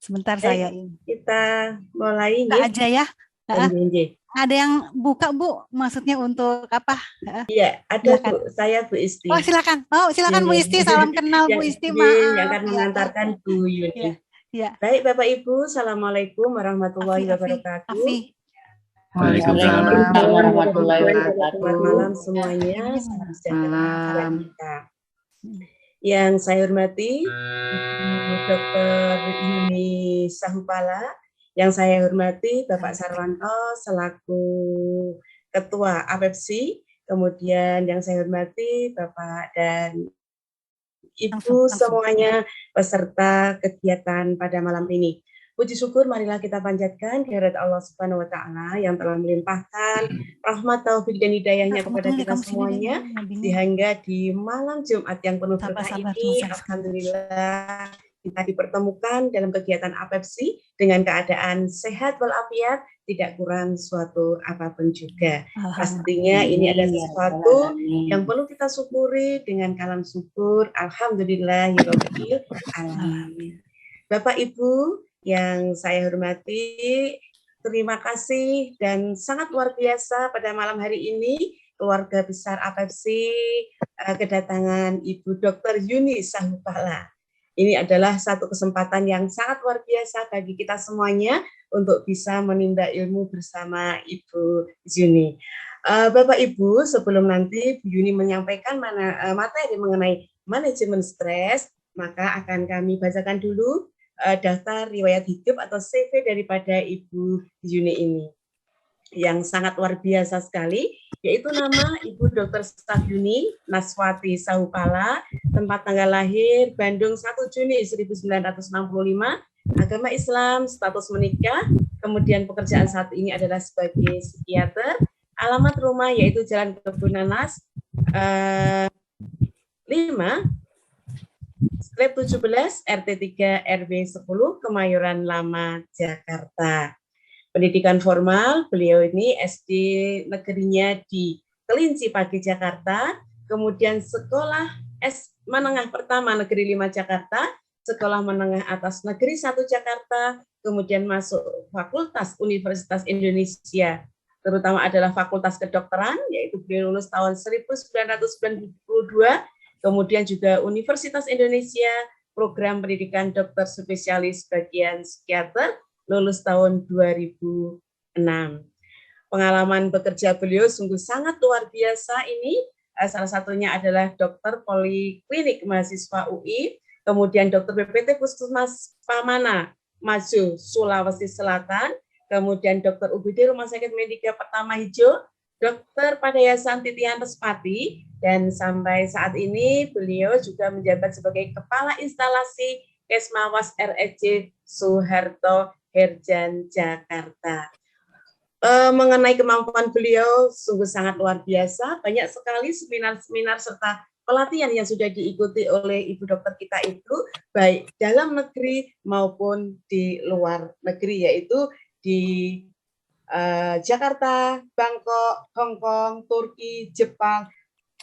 Sebentar saya ini. Kita mulai Buka aja ya. Ada yang buka Bu, maksudnya untuk apa? Iya, ada silakan. Bu, saya Bu Isti. Oh silakan, Bu Isti, salam kenal Bu Isti, maaf. Yang akan mengantarkan Bu Yuni. Baik Bapak Ibu, Assalamualaikum warahmatullahi wabarakatuh. Waalaikumsalam warahmatullahi wabarakatuh. Selamat malam semuanya, salam sejahtera kita. Yang saya hormati Dr. Yuni Sahupala, yang saya hormati Bapak Sarwanto selaku Ketua APEPSI, kemudian yang saya hormati Bapak dan Ibu semuanya peserta kegiatan pada malam ini. Puji syukur marilah kita panjatkan kehadirat Allah Subhanahu wa taala yang telah melimpahkan rahmat, taufik dan hidayahnya kepada kita semuanya, sehingga di malam Jumat yang penuh berkah ini alhamdulillah kita dipertemukan dalam kegiatan APEPSI dengan keadaan sehat walafiat, tidak kurang suatu apapun juga. Pastinya ini adalah sesuatu yang perlu kita syukuri dengan kalam syukur. Alhamdulillahirabbil alamin. Bapak Ibu yang saya hormati, terima kasih dan sangat luar biasa pada malam hari ini keluarga besar APEPSI kedatangan Ibu Dr. Yuni Sahupala. Ini adalah satu kesempatan yang sangat luar biasa bagi kita semuanya untuk bisa menimba ilmu bersama Ibu Yuni. Bapak Ibu, sebelum nanti Bu Yuni menyampaikan materi mengenai manajemen stres, maka akan kami bacakan dulu daftar riwayat hidup atau CV daripada Ibu Yuni ini yang sangat luar biasa sekali, yaitu nama Ibu Dr. Staf Yuni Naswati Sahupala, tempat tanggal lahir Bandung 1 Juni 1965, agama Islam, status menikah, kemudian pekerjaan saat ini adalah sebagai psikiater, alamat rumah yaitu Jalan Kebunanas 5 Strip 17 RT 3 RW 10 Kemayoran Lama Jakarta. Pendidikan formal beliau ini SD negerinya di Kelinci Pagi Jakarta, kemudian sekolah menengah pertama Negeri 5 Jakarta, sekolah menengah atas Negeri 1 Jakarta, kemudian masuk Fakultas Universitas Indonesia, terutama adalah Fakultas Kedokteran, yaitu beliau lulus tahun 1992, kemudian juga Universitas Indonesia, program pendidikan dokter spesialis bagian psikiater, lulus tahun 2006. Pengalaman bekerja beliau sungguh sangat luar biasa ini, salah satunya adalah dokter poliklinik mahasiswa UI, kemudian dokter BPT Puskesmas Pamana, Maju, Sulawesi Selatan, kemudian dokter UGD Rumah Sakit Medika Pertama Hijau, dokter pada Yayasan Titian Respati, dan sampai saat ini beliau juga menjabat sebagai Kepala Instalasi Kesmawas RSC Soeharto Herjan Jakarta. Mengenai kemampuan beliau sungguh sangat luar biasa, banyak sekali seminar-seminar serta pelatihan yang sudah diikuti oleh Ibu Dokter kita itu, baik dalam negeri maupun di luar negeri, yaitu di Jakarta, Bangkok, Hong Kong, Turki, Jepang,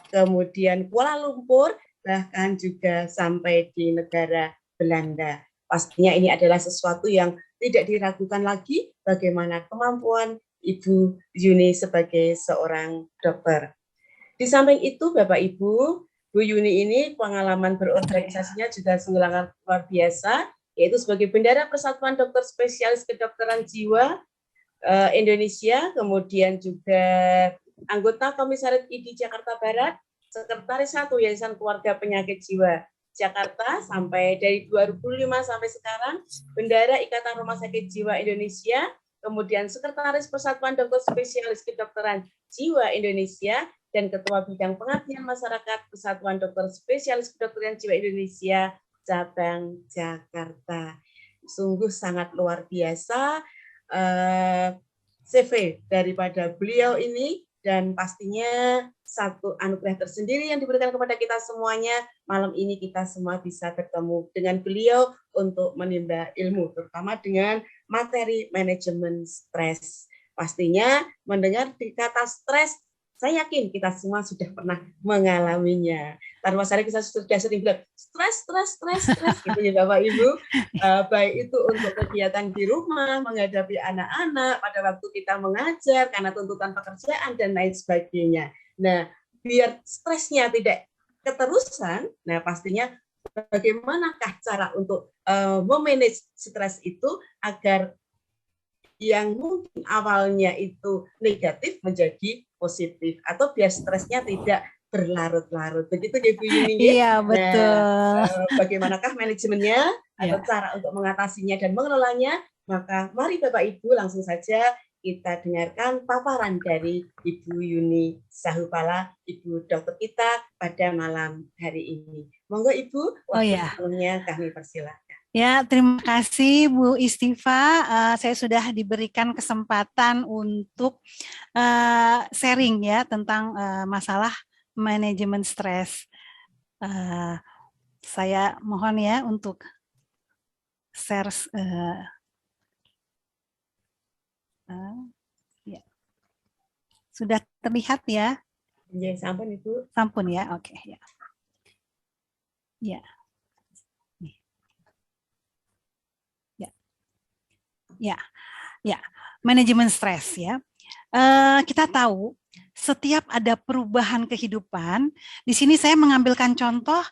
kemudian Kuala Lumpur, bahkan juga sampai di negara Belanda. Pastinya ini adalah sesuatu yang tidak diragukan lagi bagaimana kemampuan Ibu Yuni sebagai seorang dokter. Di samping itu, Bapak Ibu, Bu Yuni ini pengalaman berorganisasinya juga sangat luar biasa, yaitu sebagai Bendara Persatuan Dokter Spesialis Kedokteran Jiwa Indonesia, kemudian juga anggota Komisariat ID Jakarta Barat, Sekretaris 1 Yayasan Keluarga Penyakit Jiwa Jakarta sampai dari 2005 sampai sekarang, Bendara Ikatan Rumah Sakit Jiwa Indonesia, kemudian Sekretaris Persatuan Dokter Spesialis Kedokteran Jiwa Indonesia, dan Ketua Bidang Pengabdian Masyarakat Persatuan Dokter Spesialis Kedokteran Jiwa Indonesia Cabang Jakarta. Sungguh sangat luar biasa CV daripada beliau ini, dan pastinya satu anugerah tersendiri yang diberikan kepada kita semuanya. Malam ini kita semua bisa bertemu dengan beliau untuk menimba ilmu, terutama dengan materi manajemen stres. Pastinya mendengar kata stres, Saya yakin kita semua sudah pernah mengalaminya. Tanpa sadar kita sudah sering bilang stres gitu ya Bapak Ibu. Baik itu untuk kegiatan di rumah, menghadapi anak-anak, pada waktu kita mengajar karena tuntutan pekerjaan dan lain sebagainya. Nah, biar stresnya tidak keterusan, nah pastinya bagaimanakah cara untuk memanage stres itu agar yang mungkin awalnya itu negatif menjadi positif atau biar stresnya tidak berlarut-larut. Begitu ya Bu Yuni. Iya, betul. Nah, bagaimanakah manajemennya atau cara untuk mengatasinya dan mengelolanya? Maka mari Bapak Ibu langsung saja kita dengarkan paparan dari Ibu Yuni Sahupala, Ibu dokter kita pada malam hari ini. Monggo Ibu, waktunya kami persilakan. Ya, terima kasih Bu Istifa. Saya sudah diberikan kesempatan untuk sharing ya tentang masalah manajemen stres. Saya mohon ya untuk share. Ya. Sudah terlihat ya? Ya, sampun Ibu. Sampun ya, oke ya. Ya. Ya, manajemen stres ya. Kita tahu setiap ada perubahan kehidupan. Di sini saya mengambilkan contoh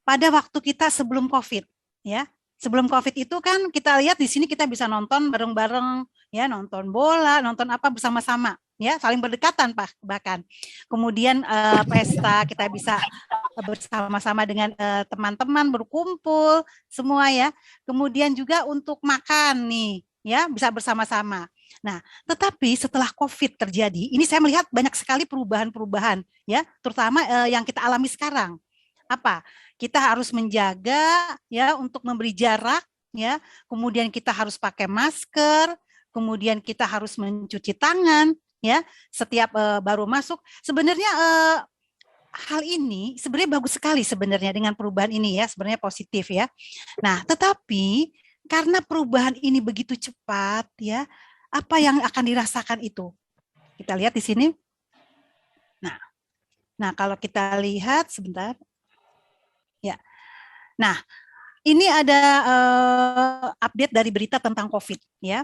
pada waktu kita sebelum COVID, ya. Sebelum COVID itu kan kita lihat di sini kita bisa nonton bareng-bareng, ya, nonton bola, nonton apa bersama-sama, ya, saling berdekatan bahkan. Kemudian pesta kita bisa bersama-sama dengan teman-teman berkumpul semua ya. Kemudian juga untuk makan nih. Ya, bisa bersama-sama. Nah, tetapi setelah COVID terjadi, ini saya melihat banyak sekali perubahan-perubahan, ya, terutama yang kita alami sekarang. Apa? Kita harus menjaga, ya, untuk memberi jarak, ya. Kemudian kita harus pakai masker, kemudian kita harus mencuci tangan, ya, setiap baru masuk. Sebenarnya hal ini sebenarnya bagus sekali sebenarnya dengan perubahan ini ya, sebenarnya positif ya. Nah, tetapi karena perubahan ini begitu cepat, ya, apa yang akan dirasakan itu? Kita lihat di sini. Nah, kalau kita lihat sebentar, ya. Nah, ini ada update dari berita tentang COVID, ya.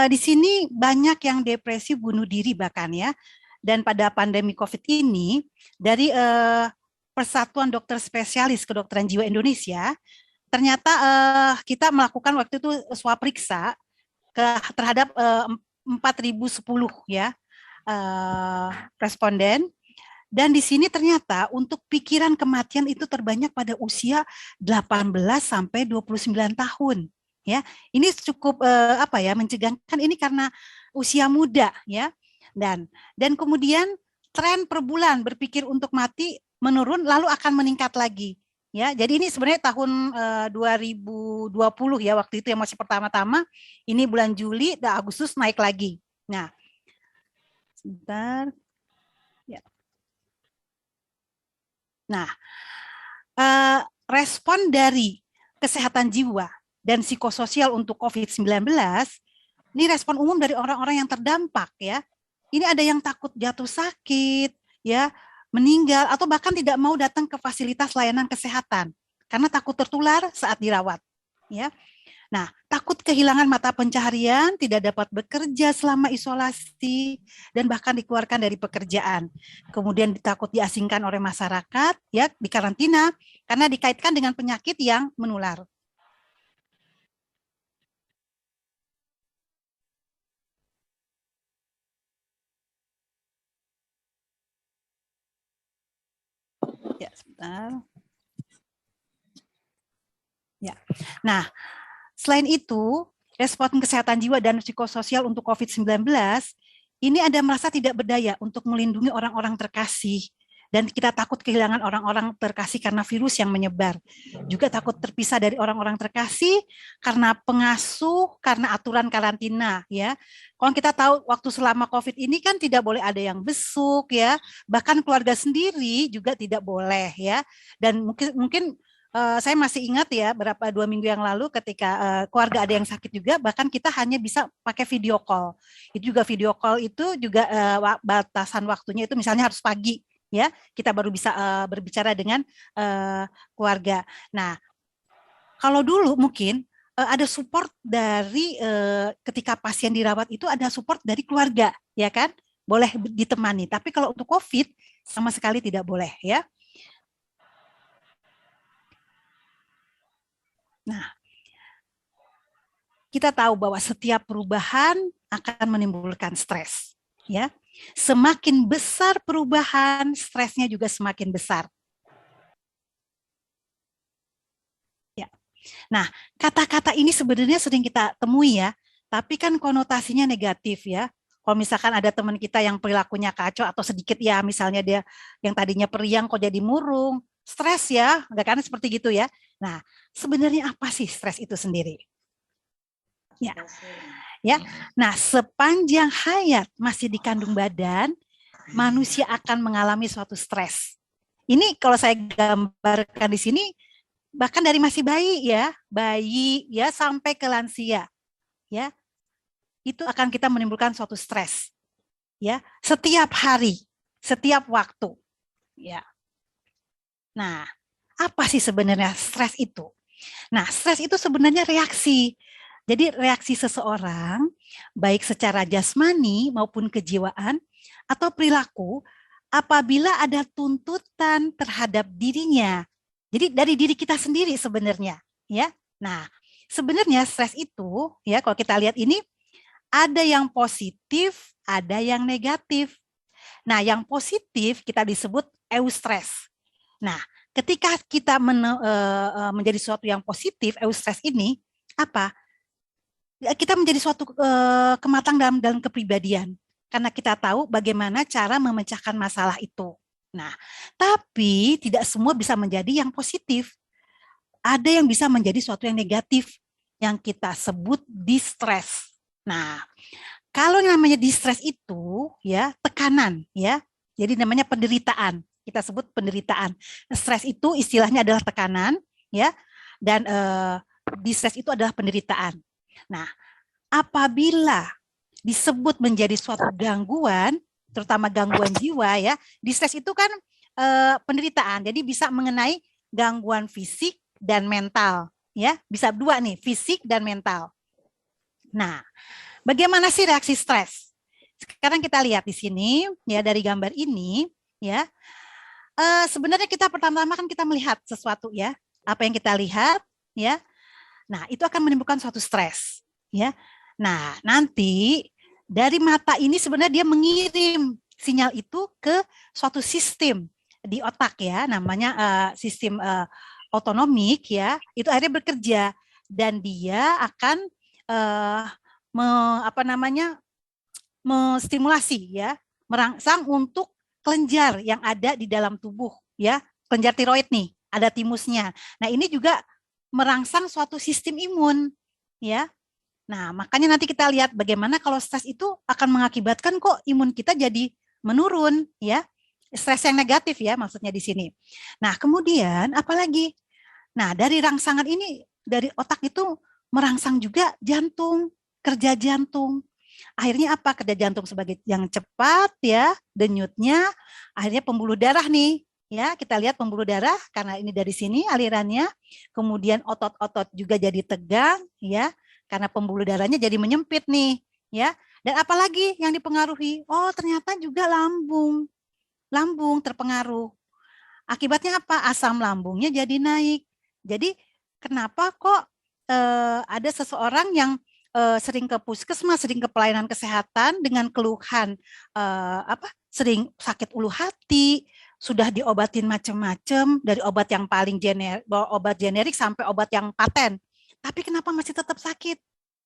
Di sini banyak yang depresi, bunuh diri bahkan ya. Dan pada pandemi COVID ini, dari Persatuan Dokter Spesialis Kedokteran Jiwa Indonesia, ternyata kita melakukan waktu itu swab periksa terhadap 4.010 ya responden, dan di sini ternyata untuk pikiran kematian itu terbanyak pada usia 18 sampai 29 tahun ya. Ini cukup mencegahkan ini karena usia muda ya, dan kemudian tren per bulan berpikir untuk mati menurun lalu akan meningkat lagi. Ya, jadi ini sebenarnya tahun 2020 ya, waktu itu yang masih pertama-tama, ini bulan Juli dan Agustus naik lagi. Nah, sebentar. Ya. Nah, respon dari kesehatan jiwa dan psikososial untuk COVID-19, ini respon umum dari orang-orang yang terdampak ya. Ini ada yang takut jatuh sakit, ya, meninggal, atau bahkan tidak mau datang ke fasilitas layanan kesehatan karena takut tertular saat dirawat. Ya, nah, takut kehilangan mata pencaharian, tidak dapat bekerja selama isolasi, dan bahkan dikeluarkan dari pekerjaan. Kemudian takut diasingkan oleh masyarakat, ya, dikarantina karena dikaitkan dengan penyakit yang menular. Ya, sebentar. Ya. Nah, selain itu, respon kesehatan jiwa dan psikososial untuk COVID-19, ini ada merasa tidak berdaya untuk melindungi orang-orang terkasih. Dan kita takut kehilangan orang-orang terkasih karena virus yang menyebar. Juga takut terpisah dari orang-orang terkasih karena pengasuh, karena aturan karantina. Ya, kalau kita tahu waktu selama COVID ini kan tidak boleh ada yang besuk, ya, bahkan keluarga sendiri juga tidak boleh, ya. Dan mungkin Saya masih ingat ya berapa 2 minggu yang lalu ketika keluarga ada yang sakit juga, bahkan kita hanya bisa pakai video call. Itu juga video call itu juga batasan waktunya itu misalnya harus pagi ya, kita baru bisa berbicara dengan keluarga. Nah, kalau dulu mungkin ada support dari ketika pasien dirawat itu ada support dari keluarga, ya kan? Boleh ditemani. Tapi kalau untuk COVID sama sekali tidak boleh ya. Nah, kita tahu bahwa setiap perubahan akan menimbulkan stres, ya. Semakin besar perubahan, stresnya juga semakin besar. Ya. Nah, kata-kata ini sebenarnya sering kita temui ya, tapi kan konotasinya negatif ya. Kalau misalkan ada teman kita yang perilakunya kacau atau sedikit ya, misalnya dia yang tadinya periang kok jadi murung, stres ya, nggak kan seperti gitu ya. Nah, sebenarnya apa sih stres itu sendiri? Ya. Nah, sepanjang hayat masih dikandung badan, manusia akan mengalami suatu stres. Ini kalau saya gambarkan di sini bahkan dari masih bayi ya sampai ke lansia. Ya. Itu akan kita menimbulkan suatu stres. Ya, setiap hari, setiap waktu. Ya. Nah, apa sih sebenarnya stres itu? Nah, stres itu sebenarnya reaksi. Jadi reaksi seseorang, baik secara jasmani maupun kejiwaan atau perilaku, apabila ada tuntutan terhadap dirinya. Jadi dari diri kita sendiri sebenarnya, ya. Nah, sebenarnya stres itu, ya kalau kita lihat ini, ada yang positif, ada yang negatif. Nah, yang positif kita disebut eustress. Nah, ketika kita menjadi sesuatu yang positif, eustress ini apa? Kita menjadi suatu kematang dalam kepribadian karena kita tahu bagaimana cara memecahkan masalah itu. Nah, tapi tidak semua bisa menjadi yang positif. Ada yang bisa menjadi suatu yang negatif yang kita sebut distress. Nah, kalau yang namanya distress itu ya tekanan ya. Jadi namanya penderitaan. Kita sebut penderitaan. Stres itu istilahnya adalah tekanan ya. Dan distress itu adalah penderitaan. Nah, apabila disebut menjadi suatu gangguan, terutama gangguan jiwa ya, distress itu kan penderitaan. Jadi bisa mengenai gangguan fisik dan mental ya. Bisa dua nih, fisik dan mental. Nah, bagaimana sih reaksi stres? Sekarang kita lihat di sini ya dari gambar ini ya. Sebenarnya kita pertama-tama kan kita melihat sesuatu ya. Apa yang kita lihat ya. Nah, itu akan menimbulkan suatu stres ya. Nah, nanti dari mata ini sebenarnya dia mengirim sinyal itu ke suatu sistem di otak ya, namanya sistem otonomik ya. Itu akhirnya bekerja dan dia akan menstimulasi ya, merangsang untuk kelenjar yang ada di dalam tubuh ya, kelenjar tiroid nih, ada timusnya. Nah, ini juga merangsang suatu sistem imun ya. Nah, makanya nanti kita lihat bagaimana kalau stres itu akan mengakibatkan kok imun kita jadi menurun ya. Stres yang negatif ya maksudnya di sini. Nah, kemudian apalagi? Nah, dari rangsangan ini dari otak itu merangsang juga jantung, kerja jantung. Akhirnya apa? Kerja jantung sebagai yang cepat ya, denyutnya, akhirnya pembuluh darah nih. Ya, kita lihat pembuluh darah karena ini dari sini alirannya. Kemudian otot-otot juga jadi tegang ya, karena pembuluh darahnya jadi menyempit nih, ya. Dan apalagi yang dipengaruhi? Oh, ternyata juga lambung. Lambung terpengaruh. Akibatnya apa? Asam lambungnya jadi naik. Jadi kenapa kok ada seseorang yang sering ke puskesmas, sering ke pelayanan kesehatan dengan keluhan sering sakit ulu hati, sudah diobatin macam-macam dari obat yang paling generik sampai obat yang paten. Tapi kenapa masih tetap sakit?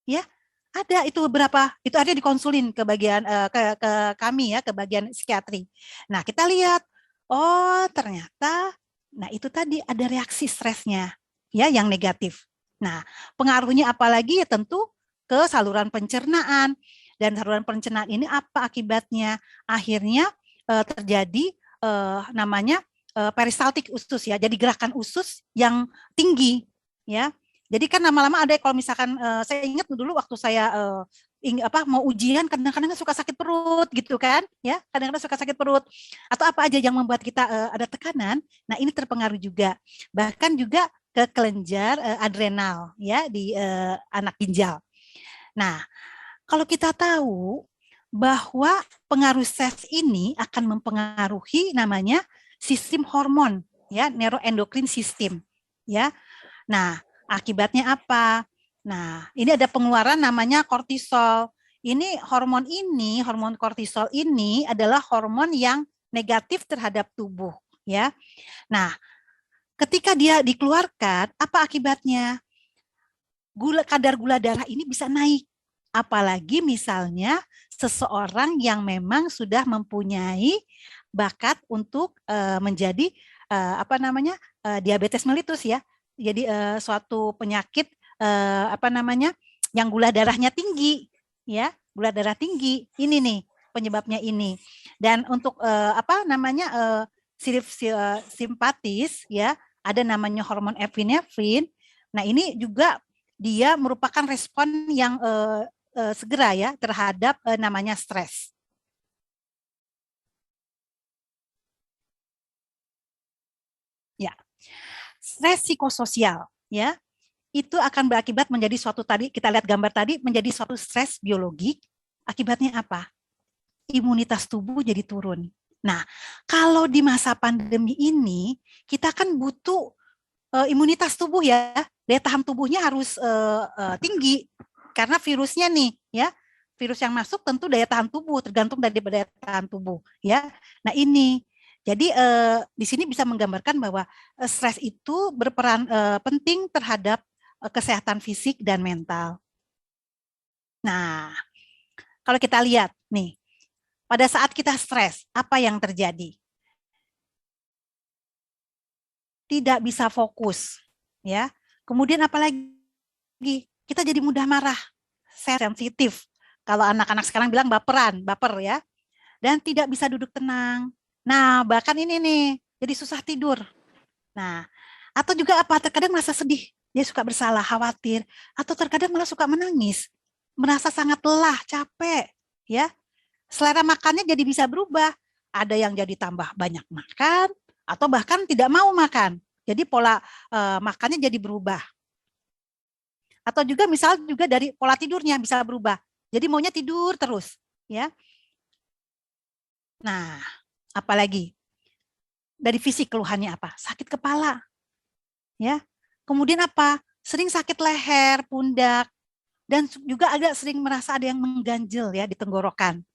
Ya, ada itu beberapa, itu ada dikonsulin ke bagian ke kami ya, ke bagian psikiatri. Nah, kita lihat, oh ternyata, nah itu tadi ada reaksi stresnya, ya yang negatif. Nah, pengaruhnya apalagi ya tentu ke saluran pencernaan, dan saluran pencernaan ini apa akibatnya? Akhirnya terjadi namanya peristaltik usus ya, jadi gerakan usus yang tinggi ya. Jadi kan lama-lama ada kalau misalkan saya ingat dulu waktu saya mau ujian kadang-kadang suka sakit perut gitu kan ya, kadang-kadang suka sakit perut atau apa aja yang membuat kita ada tekanan. Nah, ini terpengaruh juga. Bahkan juga ke kelenjar adrenal ya di anak ginjal. Nah, kalau kita tahu bahwa pengaruh stres ini akan mempengaruhi namanya sistem hormon ya, neuroendocrine system ya. Nah, akibatnya apa? Nah, ini ada pengeluaran namanya kortisol. Hormon kortisol ini adalah hormon yang negatif terhadap tubuh ya. Nah, ketika dia dikeluarkan, apa akibatnya? Kadar gula darah ini bisa naik. Apalagi misalnya seseorang yang memang sudah mempunyai bakat untuk menjadi diabetes mellitus ya. Jadi suatu penyakit yang gula darahnya tinggi ya, gula darah tinggi. Ini nih penyebabnya ini. Dan untuk simpatis ya, ada namanya hormon epinefrin. Nah, ini juga dia merupakan respon yang segera ya terhadap namanya stres. Ya, stres psikososial ya, itu akan berakibat menjadi suatu tadi kita lihat gambar tadi menjadi suatu stres biologik. Akibatnya apa? Imunitas tubuh jadi turun. Nah, kalau di masa pandemi ini kita kan butuh imunitas tubuh ya, daya tahan tubuhnya harus tinggi karena virusnya nih ya, virus yang masuk tentu daya tahan tubuh tergantung dari daya tahan tubuh ya. Nah, ini jadi di sini bisa menggambarkan bahwa stres itu berperan penting terhadap kesehatan fisik dan mental. Nah, kalau kita lihat nih, pada saat kita stres, apa yang terjadi? Tidak bisa fokus, ya. Kemudian apalagi kita jadi mudah marah, sensitif. Kalau anak-anak sekarang bilang baper ya. Dan tidak bisa duduk tenang. Nah, bahkan ini nih, jadi susah tidur. Nah, atau juga apa? Terkadang merasa sedih, dia suka bersalah, khawatir, atau terkadang malah suka menangis, merasa sangat lelah, capek, ya. Selera makannya jadi bisa berubah. Ada yang jadi tambah banyak makan, atau bahkan tidak mau makan. Jadi pola makannya jadi berubah. Atau juga misal juga dari pola tidurnya bisa berubah. Jadi maunya tidur terus, ya. Nah, apalagi dari fisik keluhannya apa? Sakit kepala, ya. Kemudian apa? Sering sakit leher, pundak, dan juga agak sering merasa ada yang mengganjel ya di tenggorokan.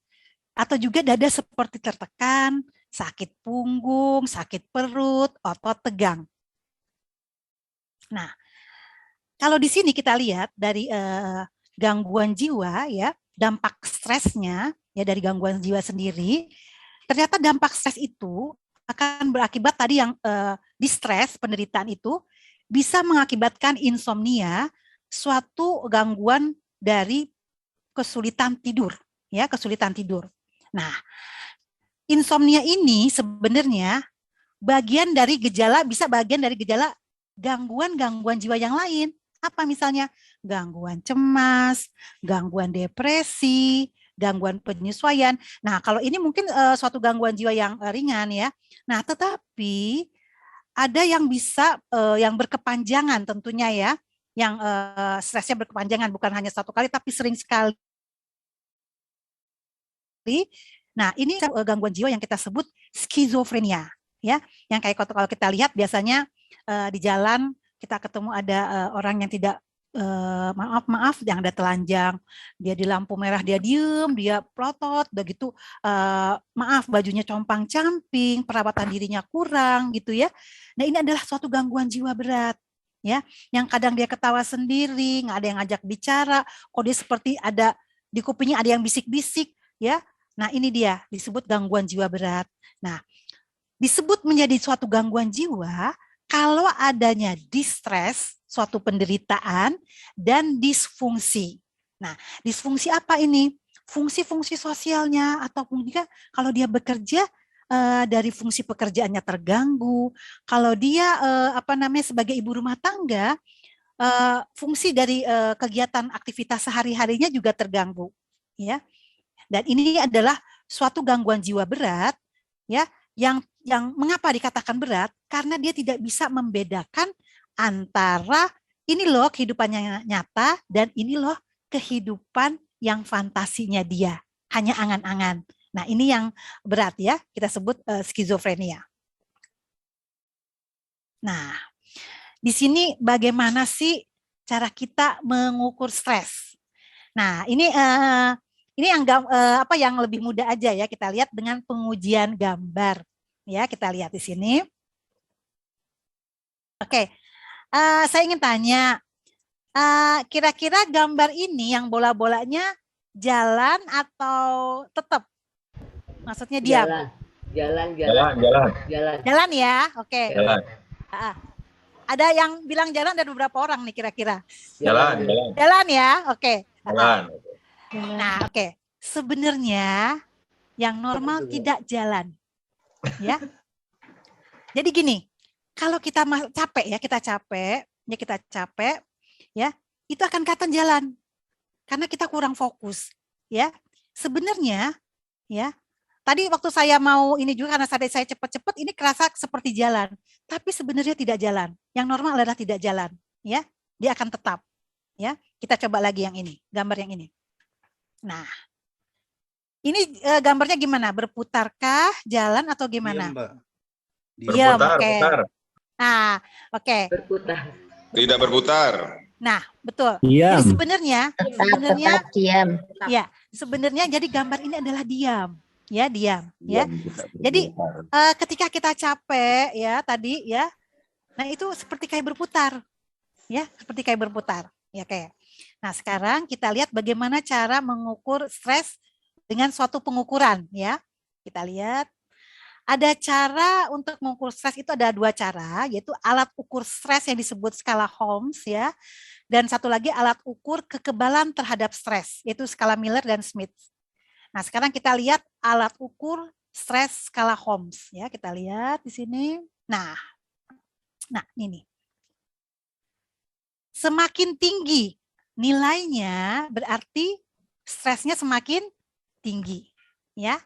Atau juga dada seperti tertekan, sakit punggung, sakit perut, otot tegang. Nah, kalau di sini kita lihat dari gangguan jiwa ya, dampak stresnya ya dari gangguan jiwa sendiri, ternyata dampak stres itu akan berakibat tadi yang distres, penderitaan itu bisa mengakibatkan insomnia, suatu gangguan dari kesulitan tidur, ya, kesulitan tidur. Nah, insomnia ini sebenarnya bagian dari gejala gangguan-gangguan jiwa yang lain. Apa misalnya? Gangguan cemas, gangguan depresi, gangguan penyesuaian. Nah, kalau ini mungkin suatu gangguan jiwa yang ringan ya. Nah, tetapi ada yang bisa yang berkepanjangan tentunya ya, yang stresnya berkepanjangan bukan hanya satu kali tapi sering sekali. Nah, ini gangguan jiwa yang kita sebut skizofrenia ya. Yang kayak kalau kita lihat biasanya di jalan kita ketemu ada orang yang tidak maaf yang ada telanjang, dia di lampu merah dia diem, dia plotot, udah gitu maaf bajunya compang-camping, perawatan dirinya kurang gitu ya. Nah, ini adalah suatu gangguan jiwa berat ya, yang kadang dia ketawa sendiri, nggak ada yang ngajak bicara, kok dia seperti ada di kupingnya ada yang bisik-bisik ya. Nah, ini dia disebut gangguan jiwa berat. Nah, disebut menjadi suatu gangguan jiwa kalau adanya distres, suatu penderitaan, dan disfungsi. Nah, disfungsi apa ini? Fungsi-fungsi sosialnya, atau mungkin kalau dia bekerja, dari fungsi pekerjaannya terganggu, kalau dia sebagai ibu rumah tangga, fungsi dari kegiatan aktivitas sehari-harinya juga terganggu, ya. Dan ini adalah suatu gangguan jiwa berat, ya, yang mengapa dikatakan berat? Karena dia tidak bisa membedakan antara ini loh kehidupannya nyata dan ini loh kehidupan yang fantasinya dia, hanya angan-angan. Nah, ini yang berat ya, kita sebut skizofrenia. Nah, di sini bagaimana sih cara kita mengukur stres? Nah, ini yang lebih mudah aja ya, kita lihat dengan pengujian gambar. Ya, kita lihat di sini. Oke, saya ingin tanya, kira-kira gambar ini yang bola-bolanya jalan atau tetap? Maksudnya diam? Jalan. Jalan ya, oke. Jalan. Ada yang bilang jalan dan beberapa orang nih kira-kira. Jalan. Jalan ya, oke. Jalan. Nah, oke. Sebenarnya yang normal tidak jalan, ya. Jadi gini, kalau kita capek, ya, itu akan kelihatan jalan, karena kita kurang fokus, ya. Sebenarnya, ya. Tadi waktu saya mau ini juga karena saya cepat-cepat ini kerasa seperti jalan, tapi sebenarnya tidak jalan. Yang normal adalah tidak jalan, ya. Dia akan tetap, ya. Kita coba lagi yang ini, gambar yang ini. Nah, ini gambarnya gimana? Berputarkah, jalan atau gimana? Diam, Mbak. Oke. Berputar. Nah, oke. Berputar. Tidak berputar. Nah, betul. Diam. Jadi sebenarnya diam. Ya, sebenarnya jadi gambar ini adalah diam. Ya, diam, ya. Jadi ketika kita capek ya tadi ya. Nah, itu seperti kayak berputar. Ya, seperti kayak berputar. Ya, kayak. Nah, sekarang kita lihat bagaimana cara mengukur stres dengan suatu pengukuran ya. Kita lihat ada cara untuk mengukur stres itu ada 2 cara, yaitu alat ukur stres yang disebut skala Holmes ya. Dan satu lagi alat ukur kekebalan terhadap stres, yaitu skala Miller dan Smith. Nah, sekarang kita lihat alat ukur stres skala Holmes ya, kita lihat di sini. Nah, ini. Semakin tinggi nilainya berarti stresnya semakin tinggi, ya.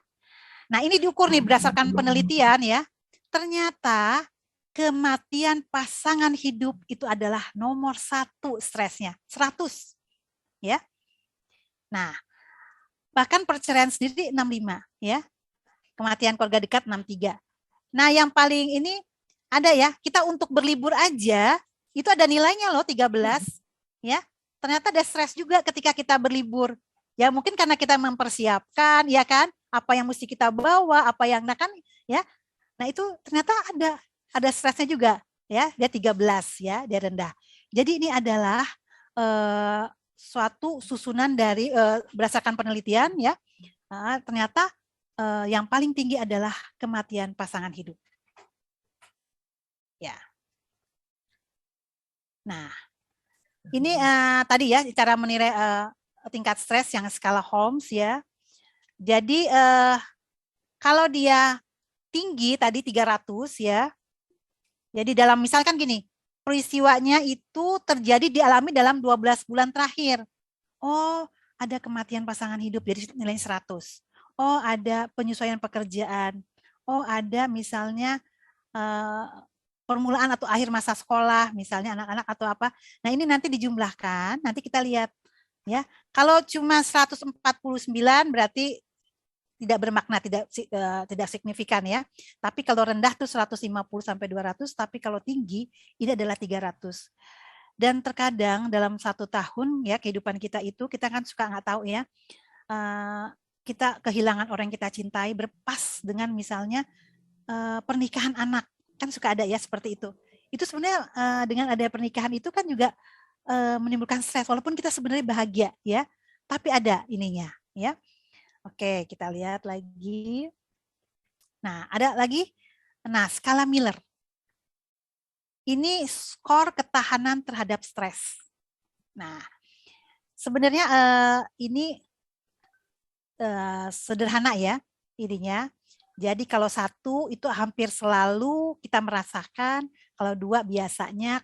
Nah, ini diukur nih berdasarkan penelitian ya. Ternyata kematian pasangan hidup itu adalah nomor 1 stresnya, 100. Ya. Nah, bahkan perceraian sendiri 65 ya. Kematian keluarga dekat 63. Nah, yang paling ini ada ya, kita untuk berlibur aja itu ada nilainya loh 13 ya. Ternyata ada stres juga ketika kita berlibur. Ya, mungkin karena kita mempersiapkan ya kan, apa yang mesti kita bawa, apa yang ya. Nah, itu ternyata ada stresnya juga ya, dia 13 ya, dia rendah. Jadi ini adalah suatu susunan dari berdasarkan penelitian ya, ternyata yang paling tinggi adalah kematian pasangan hidup. Ya. Nah, ini tadi ya cara menilai tingkat stres yang skala Holmes ya. Jadi kalau dia tinggi tadi 300 ya. Jadi dalam misalkan gini, peristiwanya itu terjadi dialami dalam 12 bulan terakhir. Oh, ada kematian pasangan hidup jadi nilai 100. Oh, ada penyesuaian pekerjaan. Oh, ada misalnya permulaan atau akhir masa sekolah, misalnya anak-anak atau apa. Nah, ini nanti dijumlahkan, nanti kita lihat ya. Kalau cuma 149 berarti tidak bermakna, tidak signifikan ya. Tapi kalau rendah tuh 150 sampai 200, tapi kalau tinggi ini adalah 300. Dan terkadang dalam 1 tahun ya kehidupan kita itu kita kan suka nggak tahu ya. Kita kehilangan orang yang kita cintai berpas dengan misalnya pernikahan anak. Kan suka ada ya seperti itu. Itu sebenarnya dengan ada pernikahan itu kan juga menimbulkan stres walaupun kita sebenarnya bahagia ya. Tapi ada ininya ya. Oke, kita lihat lagi. Nah, ada lagi. Nah, skala Miller. Ini skor ketahanan terhadap stres. Nah, sebenarnya ini sederhana ya ininya. Jadi kalau 1 itu hampir selalu kita merasakan, kalau 2 biasanya,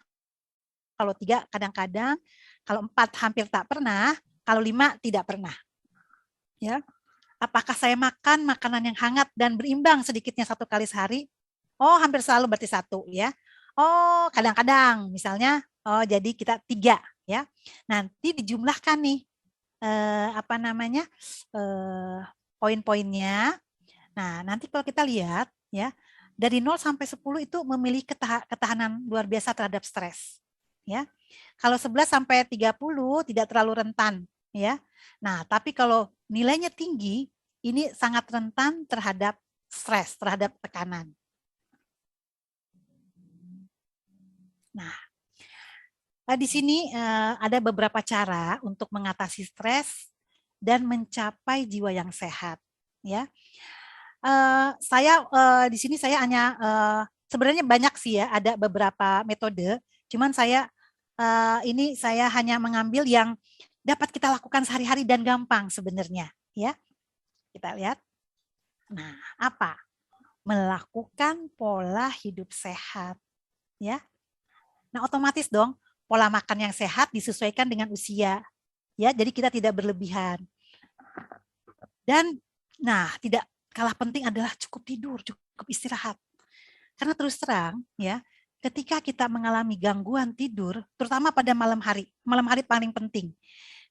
kalau 3 kadang-kadang, kalau 4 hampir tak pernah, kalau 5 tidak pernah. Ya. Apakah saya makan makanan yang hangat dan berimbang sedikitnya 1 kali sehari? Oh, hampir selalu berarti 1 ya. Oh, kadang-kadang misalnya, oh jadi kita 3 ya. Nanti dijumlahkan nih poin-poinnya. Nah, nanti kalau kita lihat ya, dari 0 sampai 10 itu memiliki ketahanan luar biasa terhadap stres. Ya. Kalau 11 sampai 30 tidak terlalu rentan ya. Nah, tapi kalau nilainya tinggi, ini sangat rentan terhadap stres, terhadap tekanan. Nah, di sini ada beberapa cara untuk mengatasi stres dan mencapai jiwa yang sehat. Ya, saya di sini saya hanya sebenarnya banyak sih ya, ada beberapa metode. Cuman saya ini saya hanya mengambil yang dapat kita lakukan sehari-hari dan gampang sebenarnya. Ya, kita lihat. Nah, apa? Melakukan pola hidup sehat. Ya, nah otomatis dong. Pola makan yang sehat disesuaikan dengan usia. Ya, jadi kita tidak berlebihan. Dan nah, tidak kalah penting adalah cukup tidur, cukup istirahat. Karena terus terang ya, ketika kita mengalami gangguan tidur, terutama pada malam hari paling penting.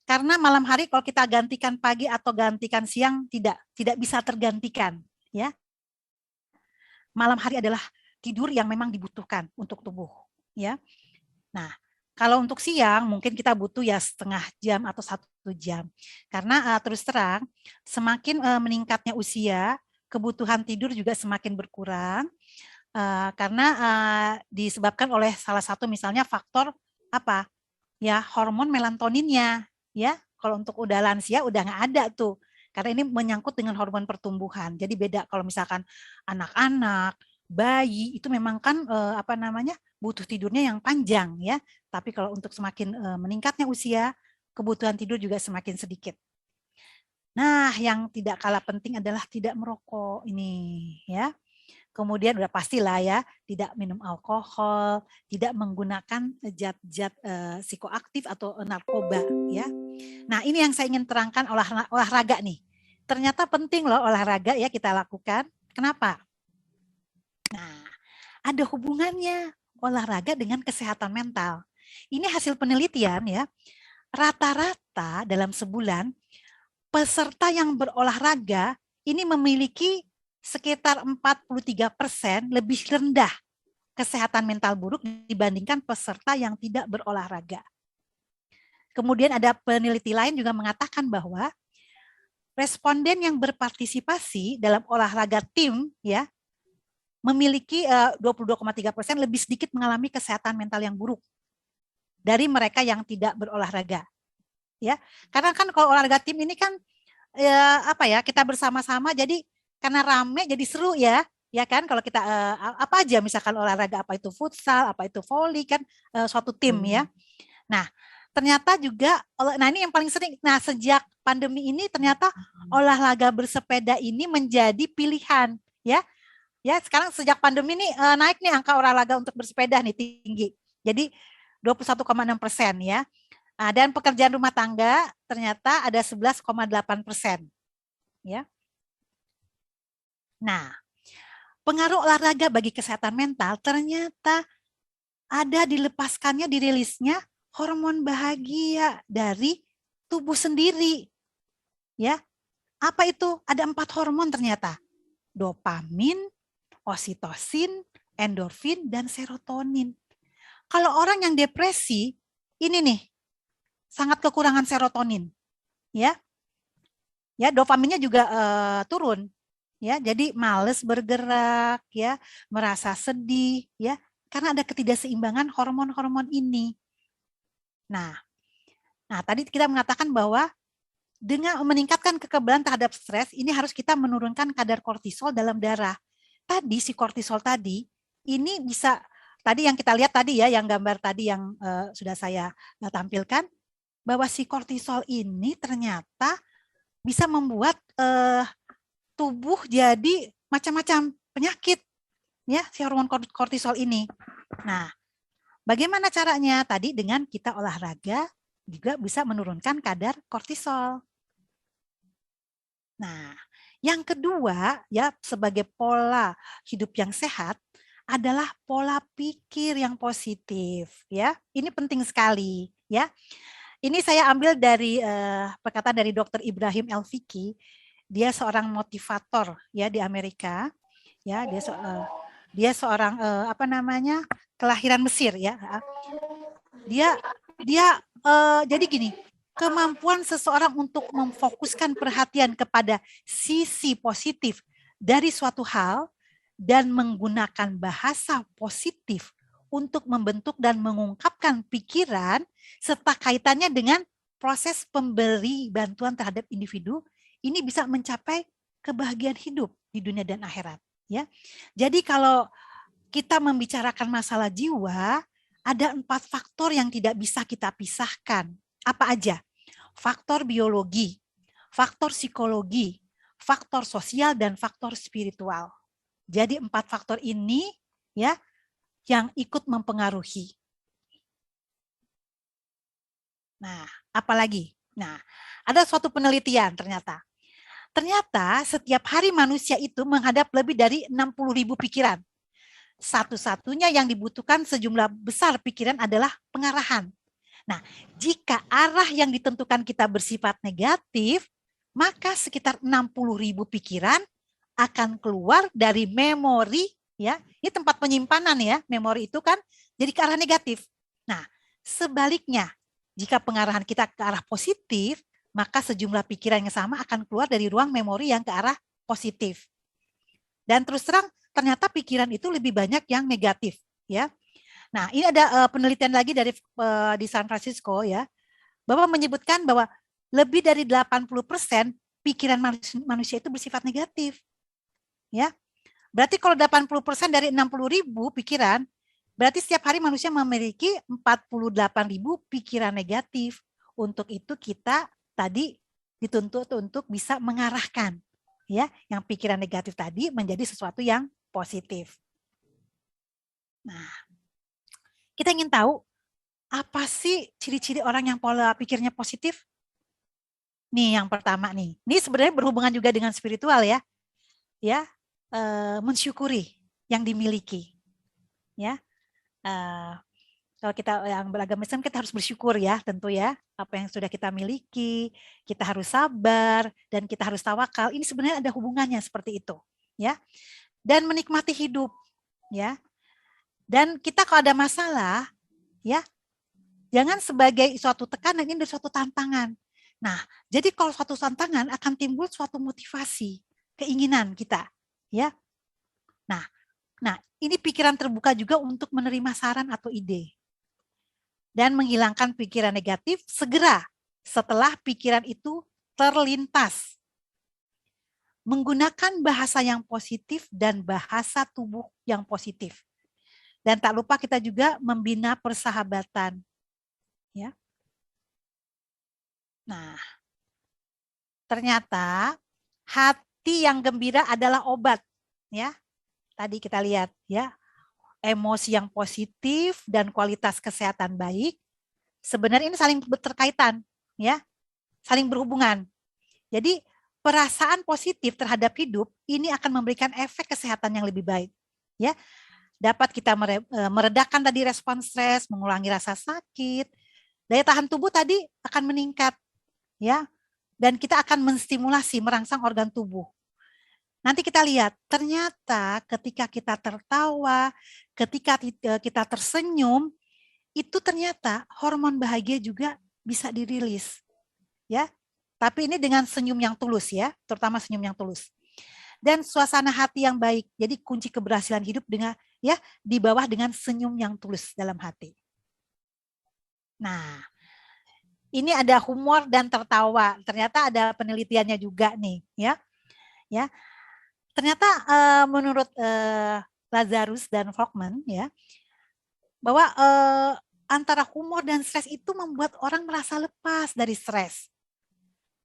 Karena malam hari kalau kita gantikan pagi atau gantikan siang tidak bisa tergantikan, ya. Malam hari adalah tidur yang memang dibutuhkan untuk tubuh, ya. Nah, kalau untuk siang mungkin kita butuh ya setengah jam atau 1 jam. Karena terus terang semakin meningkatnya usia, kebutuhan tidur juga semakin berkurang. Karena disebabkan oleh salah satu misalnya faktor apa? Ya, hormon melatoninnya, ya. Kalau untuk udah lansia udah nggak ada tuh. Karena ini menyangkut dengan hormon pertumbuhan. Jadi beda kalau misalkan anak-anak, bayi itu memang kan butuh tidurnya yang panjang ya. Tapi kalau untuk semakin meningkatnya usia, kebutuhan tidur juga semakin sedikit. Nah, yang tidak kalah penting adalah tidak merokok ini ya. Kemudian udah pastilah ya, tidak minum alkohol, tidak menggunakan zat-zat psikoaktif atau narkoba ya. Nah, ini yang saya ingin terangkan olahraga nih. Ternyata penting loh olahraga ya kita lakukan. Kenapa? Nah, ada hubungannya olahraga dengan kesehatan mental. Ini hasil penelitian ya. Rata-rata dalam sebulan peserta yang berolahraga ini memiliki sekitar 43% lebih rendah kesehatan mental buruk dibandingkan peserta yang tidak berolahraga. Kemudian ada peneliti lain juga mengatakan bahwa responden yang berpartisipasi dalam olahraga tim ya memiliki 22,3% lebih sedikit mengalami kesehatan mental yang buruk dari mereka yang tidak berolahraga. Ya, karena kan kalau olahraga tim ini kan kita bersama-sama jadi karena rame jadi seru ya kan kalau kita apa aja misalkan olahraga apa itu futsal, apa itu voli kan suatu tim ya. Nah, ternyata juga ini yang paling sering. Nah, sejak pandemi ini ternyata olahraga bersepeda ini menjadi pilihan ya. Ya, sekarang sejak pandemi ini naik nih angka olahraga untuk bersepeda nih tinggi. Jadi 21,6% ya. Dan pekerjaan rumah tangga ternyata ada 11,8%. Ya. Nah, pengaruh olahraga bagi kesehatan mental ternyata ada dirilisnya hormon bahagia dari tubuh sendiri. Ya. Apa itu? Ada 4 hormon ternyata. Dopamin, oksitosin, endorfin, dan serotonin. Kalau orang yang depresi, ini nih, sangat kekurangan serotonin. Ya, dopaminnya juga turun. Ya, jadi males bergerak, ya, merasa sedih, ya, karena ada ketidakseimbangan hormon-hormon ini. Nah, tadi kita mengatakan bahwa dengan meningkatkan kekebalan terhadap stres, ini harus kita menurunkan kadar kortisol dalam darah. Tadi si kortisol tadi, ini bisa tadi yang kita lihat tadi ya, yang gambar tadi yang sudah saya tampilkan, bahwa si kortisol ini ternyata bisa membuat tubuh jadi macam-macam penyakit ya si hormon kortisol ini. Nah, bagaimana caranya? Tadi dengan kita olahraga juga bisa menurunkan kadar kortisol. Nah, yang kedua ya sebagai pola hidup yang sehat adalah pola pikir yang positif ya. Ini penting sekali ya. Ini saya ambil dari perkataan dari Dr. Ibrahim El-Fiqi. Dia seorang motivator ya di Amerika. Ya, dia seorang kelahiran Mesir ya. Dia jadi gini, kemampuan seseorang untuk memfokuskan perhatian kepada sisi positif dari suatu hal dan menggunakan bahasa positif untuk membentuk dan mengungkapkan pikiran serta kaitannya dengan proses pemberi bantuan terhadap individu, ini bisa mencapai kebahagiaan hidup di dunia dan akhirat. Ya, jadi kalau kita membicarakan masalah jiwa, ada 4 faktor yang tidak bisa kita pisahkan. Apa aja? Faktor biologi, faktor psikologi, faktor sosial, dan faktor spiritual. Jadi 4 faktor ini ya yang ikut mempengaruhi. Nah, apalagi? Nah, ada suatu penelitian ternyata. Ternyata setiap hari manusia itu menghadap lebih dari 60.000 pikiran. Satu-satunya yang dibutuhkan sejumlah besar pikiran adalah pengarahan. Nah, jika arah yang ditentukan kita bersifat negatif, maka sekitar 60.000 pikiran akan keluar dari memori ya. Ini tempat penyimpanan ya, memori itu kan jadi ke arah negatif. Nah, sebaliknya, jika pengarahan kita ke arah positif, maka sejumlah pikiran yang sama akan keluar dari ruang memori yang ke arah positif. Dan terus terang ternyata pikiran itu lebih banyak yang negatif ya. Nah, ini ada penelitian lagi dari di San Francisco ya. Bahwa menyebutkan bahwa lebih dari 80% pikiran manusia itu bersifat negatif. Ya. Berarti kalau 80% dari 60.000 pikiran, berarti setiap hari manusia memiliki 48.000 pikiran negatif. Untuk itu kita tadi dituntut untuk bisa mengarahkan ya, yang pikiran negatif tadi menjadi sesuatu yang positif. Nah, kita ingin tahu apa sih ciri-ciri orang yang pola pikirnya positif? Nih yang pertama nih. Ini sebenarnya berhubungan juga dengan spiritual ya. Ya, mensyukuri yang dimiliki. Ya. Kalau kita yang beragama Islam kita harus bersyukur ya, tentu ya, apa yang sudah kita miliki, kita harus sabar dan kita harus tawakal. Ini sebenarnya ada hubungannya seperti itu, ya. Dan menikmati hidup, ya. Dan kita kalau ada masalah, ya, jangan sebagai suatu tekanan, ini suatu tantangan. Nah, jadi kalau suatu tantangan akan timbul suatu motivasi, keinginan kita, ya. Nah, ini pikiran terbuka juga untuk menerima saran atau ide. Dan menghilangkan pikiran negatif segera setelah pikiran itu terlintas. Menggunakan bahasa yang positif dan bahasa tubuh yang positif. Dan tak lupa kita juga membina persahabatan. Ya. Nah, ternyata hati yang gembira adalah obat. Ya, tadi kita lihat ya. Emosi yang positif dan kualitas kesehatan baik, sebenarnya ini saling berkaitan, ya, saling berhubungan. Jadi perasaan positif terhadap hidup ini akan memberikan efek kesehatan yang lebih baik, ya. Dapat kita meredakan tadi respon stres, mengurangi rasa sakit, daya tahan tubuh tadi akan meningkat, ya, dan kita akan menstimulasi merangsang organ tubuh. Nanti kita lihat, ternyata ketika kita tertawa, ketika kita tersenyum, itu ternyata hormon bahagia juga bisa dirilis. Ya. Tapi ini dengan senyum yang tulus ya, terutama senyum yang tulus. Dan suasana hati yang baik. Jadi kunci keberhasilan hidup dengan ya di bawah dengan senyum yang tulus dalam hati. Nah, ini ada humor dan tertawa. Ternyata ada penelitiannya juga nih, ya. Ya. Ternyata menurut Lazarus dan Folkman ya, bahwa antara humor dan stres itu membuat orang merasa lepas dari stres.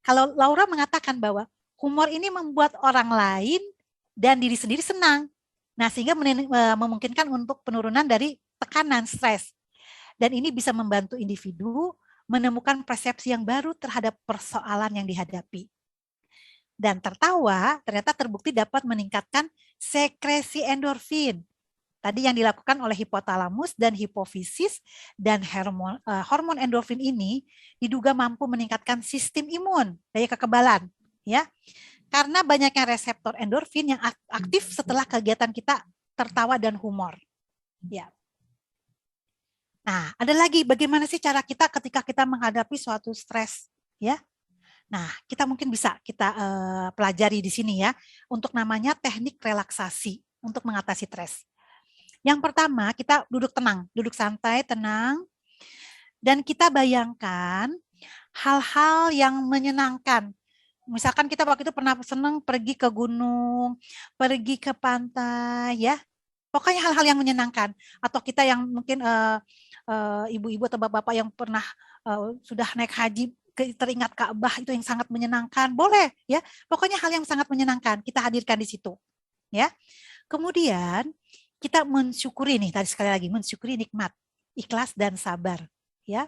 Kalau Laura mengatakan bahwa humor ini membuat orang lain dan diri sendiri senang. Nah, sehingga memungkinkan untuk penurunan dari tekanan stres. Dan ini bisa membantu individu menemukan persepsi yang baru terhadap persoalan yang dihadapi. Dan tertawa ternyata terbukti dapat meningkatkan sekresi endorfin. Tadi yang dilakukan oleh hipotalamus dan hipofisis, dan hormon endorfin ini diduga mampu meningkatkan sistem imun, daya kekebalan, ya. Karena banyaknya reseptor endorfin yang aktif setelah kegiatan kita tertawa dan humor. Ya. Nah, ada lagi bagaimana sih cara kita ketika kita menghadapi suatu stres, ya? Nah, kita mungkin bisa kita pelajari di sini ya, untuk namanya teknik relaksasi untuk mengatasi stres. Yang pertama, kita duduk tenang, duduk santai, tenang, dan kita bayangkan hal-hal yang menyenangkan. Misalkan kita waktu itu pernah senang pergi ke gunung, pergi ke pantai, ya. Pokoknya hal-hal yang menyenangkan. Atau kita yang mungkin ibu-ibu atau bapak-bapak yang pernah sudah naik haji, teringat Ka'bah, itu yang sangat menyenangkan, boleh ya. Pokoknya hal yang sangat menyenangkan kita hadirkan di situ, ya. Kemudian kita mensyukuri nih, tadi sekali lagi mensyukuri nikmat, ikhlas dan sabar, ya.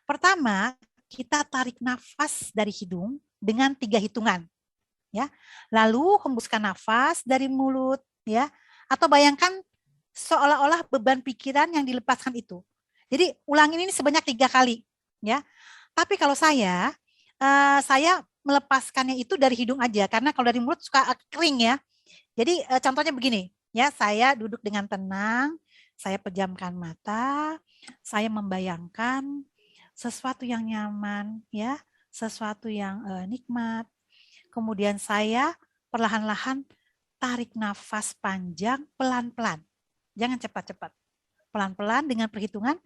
Pertama, kita tarik nafas dari hidung dengan 3 hitungan, ya. Lalu hembuskan nafas dari mulut, ya. Atau bayangkan seolah-olah beban pikiran yang dilepaskan itu. Jadi ulangin ini sebanyak 3 kali, ya. Tapi kalau saya melepaskannya itu dari hidung aja, karena kalau dari mulut suka kering ya. Jadi contohnya begini, ya, saya duduk dengan tenang, saya pejamkan mata, saya membayangkan sesuatu yang nyaman, ya, sesuatu yang nikmat. Kemudian saya perlahan-lahan tarik nafas panjang pelan-pelan, jangan cepat-cepat, pelan-pelan dengan perhitungan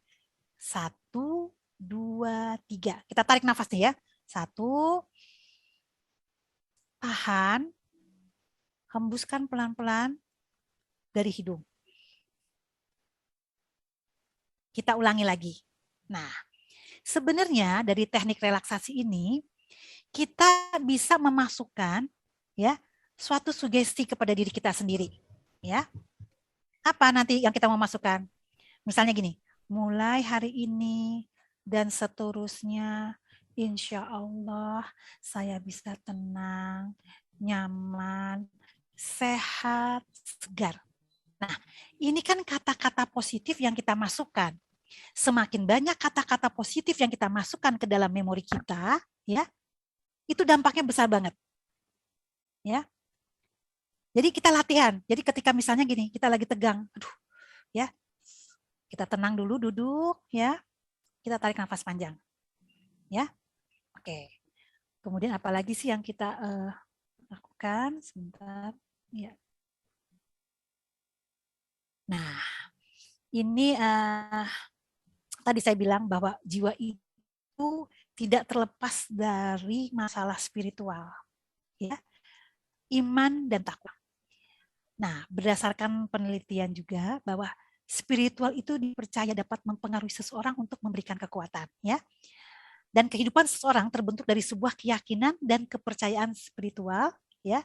1, 2, 3. Kita tarik nafas nih ya. 1, tahan, hembuskan pelan-pelan dari hidung. Kita ulangi lagi. Nah, sebenarnya dari teknik relaksasi ini kita bisa memasukkan ya suatu sugesti kepada diri kita sendiri. Ya, apa nanti yang kita mau masukkan? Misalnya gini, mulai hari ini dan seterusnya, insya Allah saya bisa tenang, nyaman, sehat, segar. Nah, ini kan kata-kata positif yang kita masukkan. Semakin banyak kata-kata positif yang kita masukkan ke dalam memori kita, ya, itu dampaknya besar banget. Ya. Jadi kita latihan. Jadi ketika misalnya gini, kita lagi tegang, aduh, ya, kita tenang dulu, duduk, ya. Kita tarik nafas panjang, ya. Oke. Kemudian apalagi sih yang kita lakukan? Sebentar, ya. Nah, ini tadi saya bilang bahwa jiwa itu tidak terlepas dari masalah spiritual, ya, iman dan takwa. Nah, berdasarkan penelitian juga bahwa spiritual itu dipercaya dapat mempengaruhi seseorang untuk memberikan kekuatan, ya. Dan kehidupan seseorang terbentuk dari sebuah keyakinan dan kepercayaan spiritual, ya.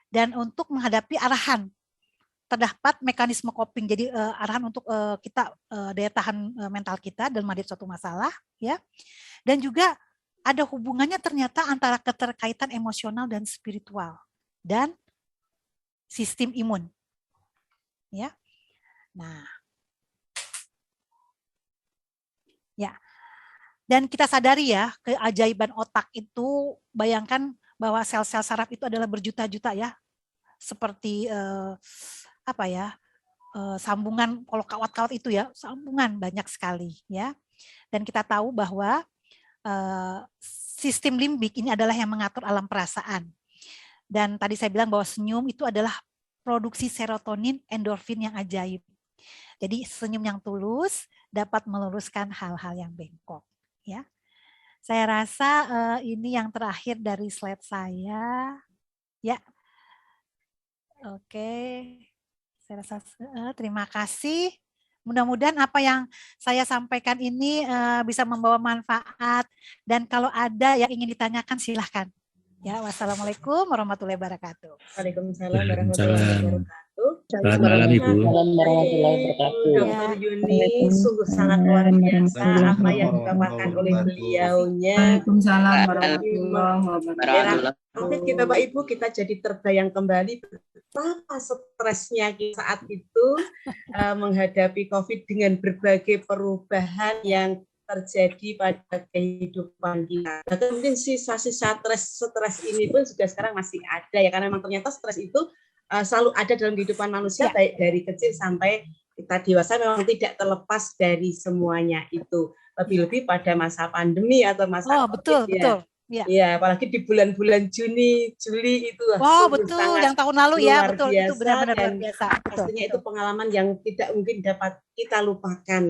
Dan untuk menghadapi arahan, terdapat mekanisme coping. Jadi arahan untuk kita daya tahan mental kita dalam menghadapi suatu masalah, ya. Dan juga ada hubungannya ternyata antara keterkaitan emosional dan spiritual dan sistem imun, ya. Nah, ya. Dan kita sadari ya, keajaiban otak itu, bayangkan bahwa sel-sel saraf itu adalah berjuta-juta ya. Seperti apa ya? Sambungan, kalau kawat-kawat itu ya, sambungan banyak sekali ya. Dan kita tahu bahwa sistem limbik ini adalah yang mengatur alam perasaan. Dan tadi saya bilang bahwa senyum itu adalah produksi serotonin, endorfin yang ajaib. Jadi senyum yang tulus dapat meluruskan hal-hal yang bengkok. Ya, saya rasa ini yang terakhir dari slide saya. Ya, oke. Saya rasa terima kasih. Mudah-mudahan apa yang saya sampaikan ini bisa membawa manfaat. Dan kalau ada yang ingin ditanyakan, silahkan. Ya, wassalamualaikum warahmatullahi wabarakatuh. Waalaikumsalam warahmatullahi wabarakatuh. Selamat malam Ibu. Selamat warahmatullahi wabarakatuh. Dr. Yuni sungguh sangat luar biasa apa yang dipaparkan oleh beliaunya. Waalaikumsalam warahmatullahi wabarakatuh. Kita Bapak Ibu, kita jadi terbayang kembali betapa stresnya kita saat itu menghadapi COVID dengan berbagai perubahan yang terjadi pada kehidupan kita. Bahkan mungkin sisa-sisa stres ini pun juga sekarang masih ada ya, karena memang ternyata stres itu selalu ada dalam kehidupan manusia, baik dari kecil sampai kita dewasa, memang tidak terlepas dari semuanya itu. Lebih-lebih pada masa pandemi atau masa betul, COVID, betul. Ya, apalagi di bulan-bulan Juni, Juli itu. Betul, yang tahun lalu ya, betul, biasa, itu benar-benar luar biasa. Pastinya itu pengalaman yang tidak mungkin dapat kita lupakan,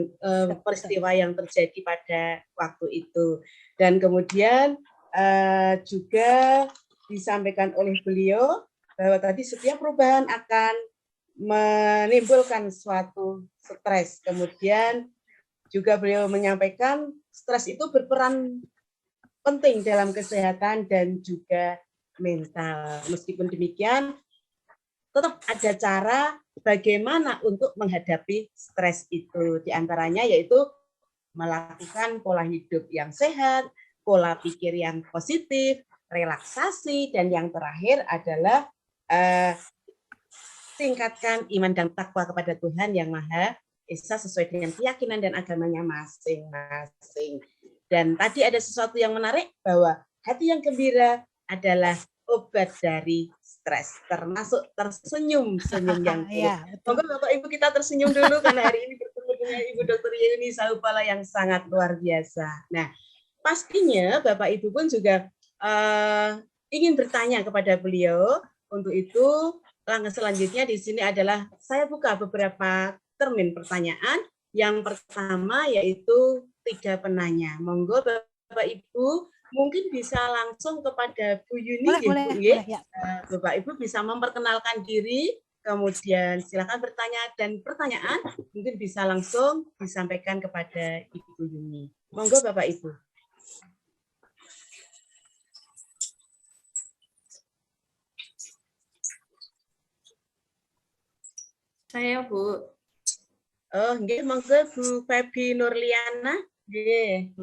peristiwa yang terjadi pada waktu itu. Dan kemudian juga disampaikan oleh beliau bahwa tadi setiap perubahan akan menimbulkan suatu stres. Kemudian juga beliau menyampaikan stres itu berperan penting dalam kesehatan dan juga mental. Meskipun demikian, tetap ada cara bagaimana untuk menghadapi stres itu. Di antaranya yaitu melakukan pola hidup yang sehat, pola pikir yang positif, relaksasi, dan yang terakhir adalah tingkatkan iman dan takwa kepada Tuhan Yang Maha Esa sesuai dengan keyakinan dan agamanya masing-masing. Dan tadi ada sesuatu yang menarik, bahwa hati yang gembira adalah obat dari stres, termasuk tersenyum-senyum yang tulus. Monggo Bapak Ibu kita tersenyum dulu, karena hari ini bertemu dengan Ibu Dr. Yuni Sahupala yang sangat luar biasa. Nah, pastinya Bapak Ibu pun juga ingin bertanya kepada beliau. Untuk itu, langkah selanjutnya di sini adalah saya buka beberapa termin pertanyaan. Yang pertama yaitu 3 penanya. Monggo Bapak Ibu mungkin bisa langsung kepada Bu Yuni. Boleh, ya. Bapak Ibu bisa memperkenalkan diri, kemudian silakan bertanya, dan pertanyaan mungkin bisa langsung disampaikan kepada Ibu Yuni. Monggo Bapak Ibu. Saya Bu. Nggih, monggo Bu Febi Nurliana. Nggih.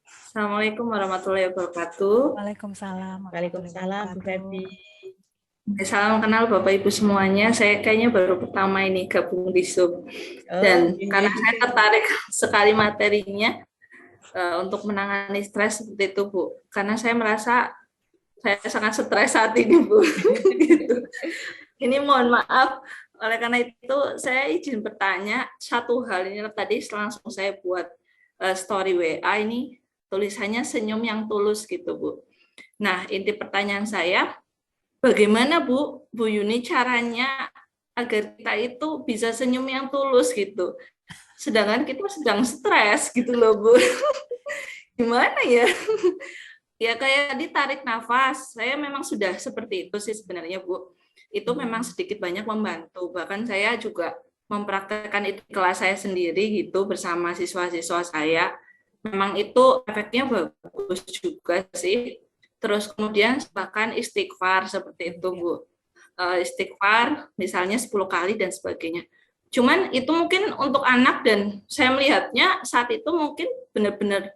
Assalamualaikum warahmatullahi wabarakatuh. Waalaikumsalam. Waalaikumsalam Bu Febi. Salam kenal Bapak Ibu semuanya. Saya kayaknya baru pertama ini gabung di Zoom. Dan karena saya tertarik sekali materinya untuk menangani stres seperti itu Bu. Karena saya merasa saya sangat stres saat ini Bu. Gitu. Ini mohon maaf. Oleh karena itu, saya izin bertanya satu hal. Ini tadi langsung saya buat story WA, ini tulisannya senyum yang tulus gitu, Bu. Nah, inti pertanyaan saya, bagaimana Bu Yuni caranya agar kita itu bisa senyum yang tulus gitu. Sedangkan kita sedang stres gitu loh, Bu. Gimana ya? Ya kayak ditarik nafas. Saya memang sudah seperti itu sih sebenarnya, Bu. Itu memang sedikit banyak membantu. Bahkan saya juga mempraktekkan itu di kelas saya sendiri gitu bersama siswa-siswa saya. Memang itu efeknya bagus juga sih. Terus kemudian bahkan istighfar seperti itu Bu. Istighfar misalnya 10 kali dan sebagainya. Cuman itu mungkin untuk anak, dan saya melihatnya saat itu mungkin benar-benar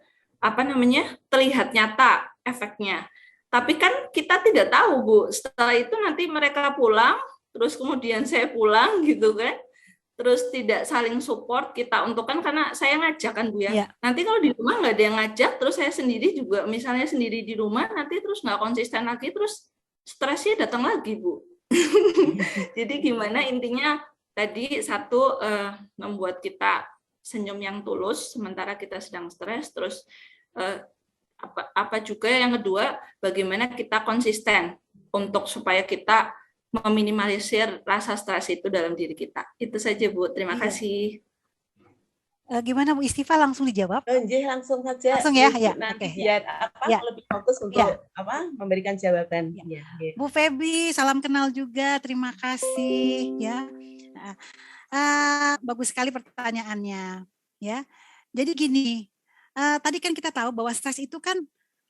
terlihat nyata efeknya. Tapi kan kita tidak tahu Bu, setelah itu nanti mereka pulang, terus kemudian saya pulang gitu kan, terus tidak saling support kita untuk karena saya ngajak kan Bu ya. Nanti kalau di rumah nggak ada yang ngajak, terus saya sendiri juga misalnya sendiri di rumah, nanti terus nggak konsisten lagi, terus stresnya datang lagi Bu. Jadi gimana intinya tadi satu membuat kita senyum yang tulus sementara kita sedang stres, terus apa juga yang kedua, bagaimana kita konsisten untuk supaya kita meminimalisir rasa stres itu dalam diri kita. Itu saja Bu, terima kasih. Gimana Bu Istifa, langsung dijawab? Langsung saja. Langsung ya, nanti biar lebih fokus untuk memberikan jawaban. Ya. Bu Febi, salam kenal juga, terima kasih ya. Bagus sekali pertanyaannya ya. Jadi gini. Tadi kan kita tahu bahwa stres itu kan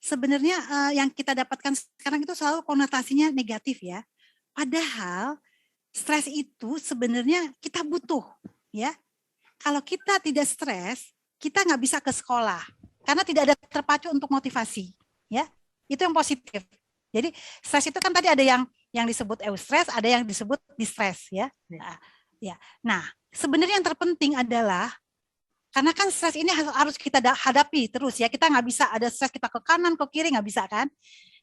sebenarnya yang kita dapatkan sekarang itu selalu konotasinya negatif ya. Padahal stres itu sebenarnya kita butuh ya. Kalau kita tidak stres, kita nggak bisa ke sekolah karena tidak ada terpacu untuk motivasi ya. Itu yang positif. Jadi stres itu kan tadi ada yang disebut eustress, ada yang disebut distress ya. Nah, sebenarnya yang terpenting adalah karena kan stres ini harus kita hadapi terus ya. Kita nggak bisa ada stres kita ke kanan, ke kiri, nggak bisa kan.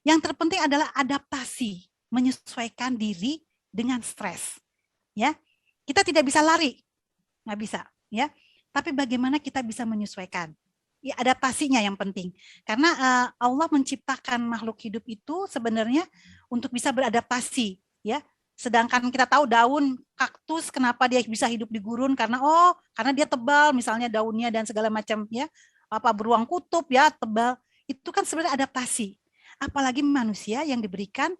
Yang terpenting adalah adaptasi, menyesuaikan diri dengan stres. Ya, kita tidak bisa lari, nggak bisa. Ya, tapi bagaimana kita bisa menyesuaikan? Ya, adaptasinya yang penting. Karena Allah menciptakan makhluk hidup itu sebenarnya untuk bisa beradaptasi. Ya, sedangkan kita tahu daun kaktus kenapa dia bisa hidup di gurun karena dia tebal misalnya daunnya dan segala macam ya beruang kutub ya tebal itu kan sebenarnya adaptasi. Apalagi manusia yang diberikan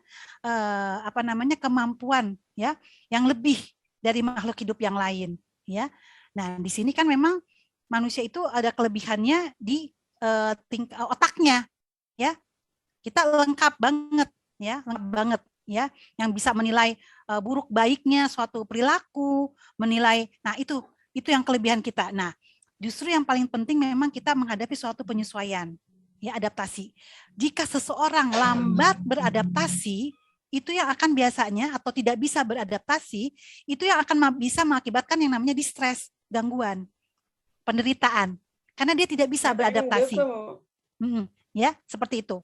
kemampuan ya yang lebih dari makhluk hidup yang lain ya. Nah di sini kan memang manusia itu ada kelebihannya di otaknya ya. Kita lengkap banget ya ya, yang bisa menilai buruk baiknya suatu perilaku, menilai. Nah, itu yang kelebihan kita. Nah, justru yang paling penting memang kita menghadapi suatu penyesuaian, ya adaptasi. Jika seseorang lambat beradaptasi, itu yang akan biasanya atau tidak bisa beradaptasi, itu yang akan bisa mengakibatkan yang namanya distres, gangguan, penderitaan. Karena dia tidak bisa beradaptasi. Ya, seperti itu.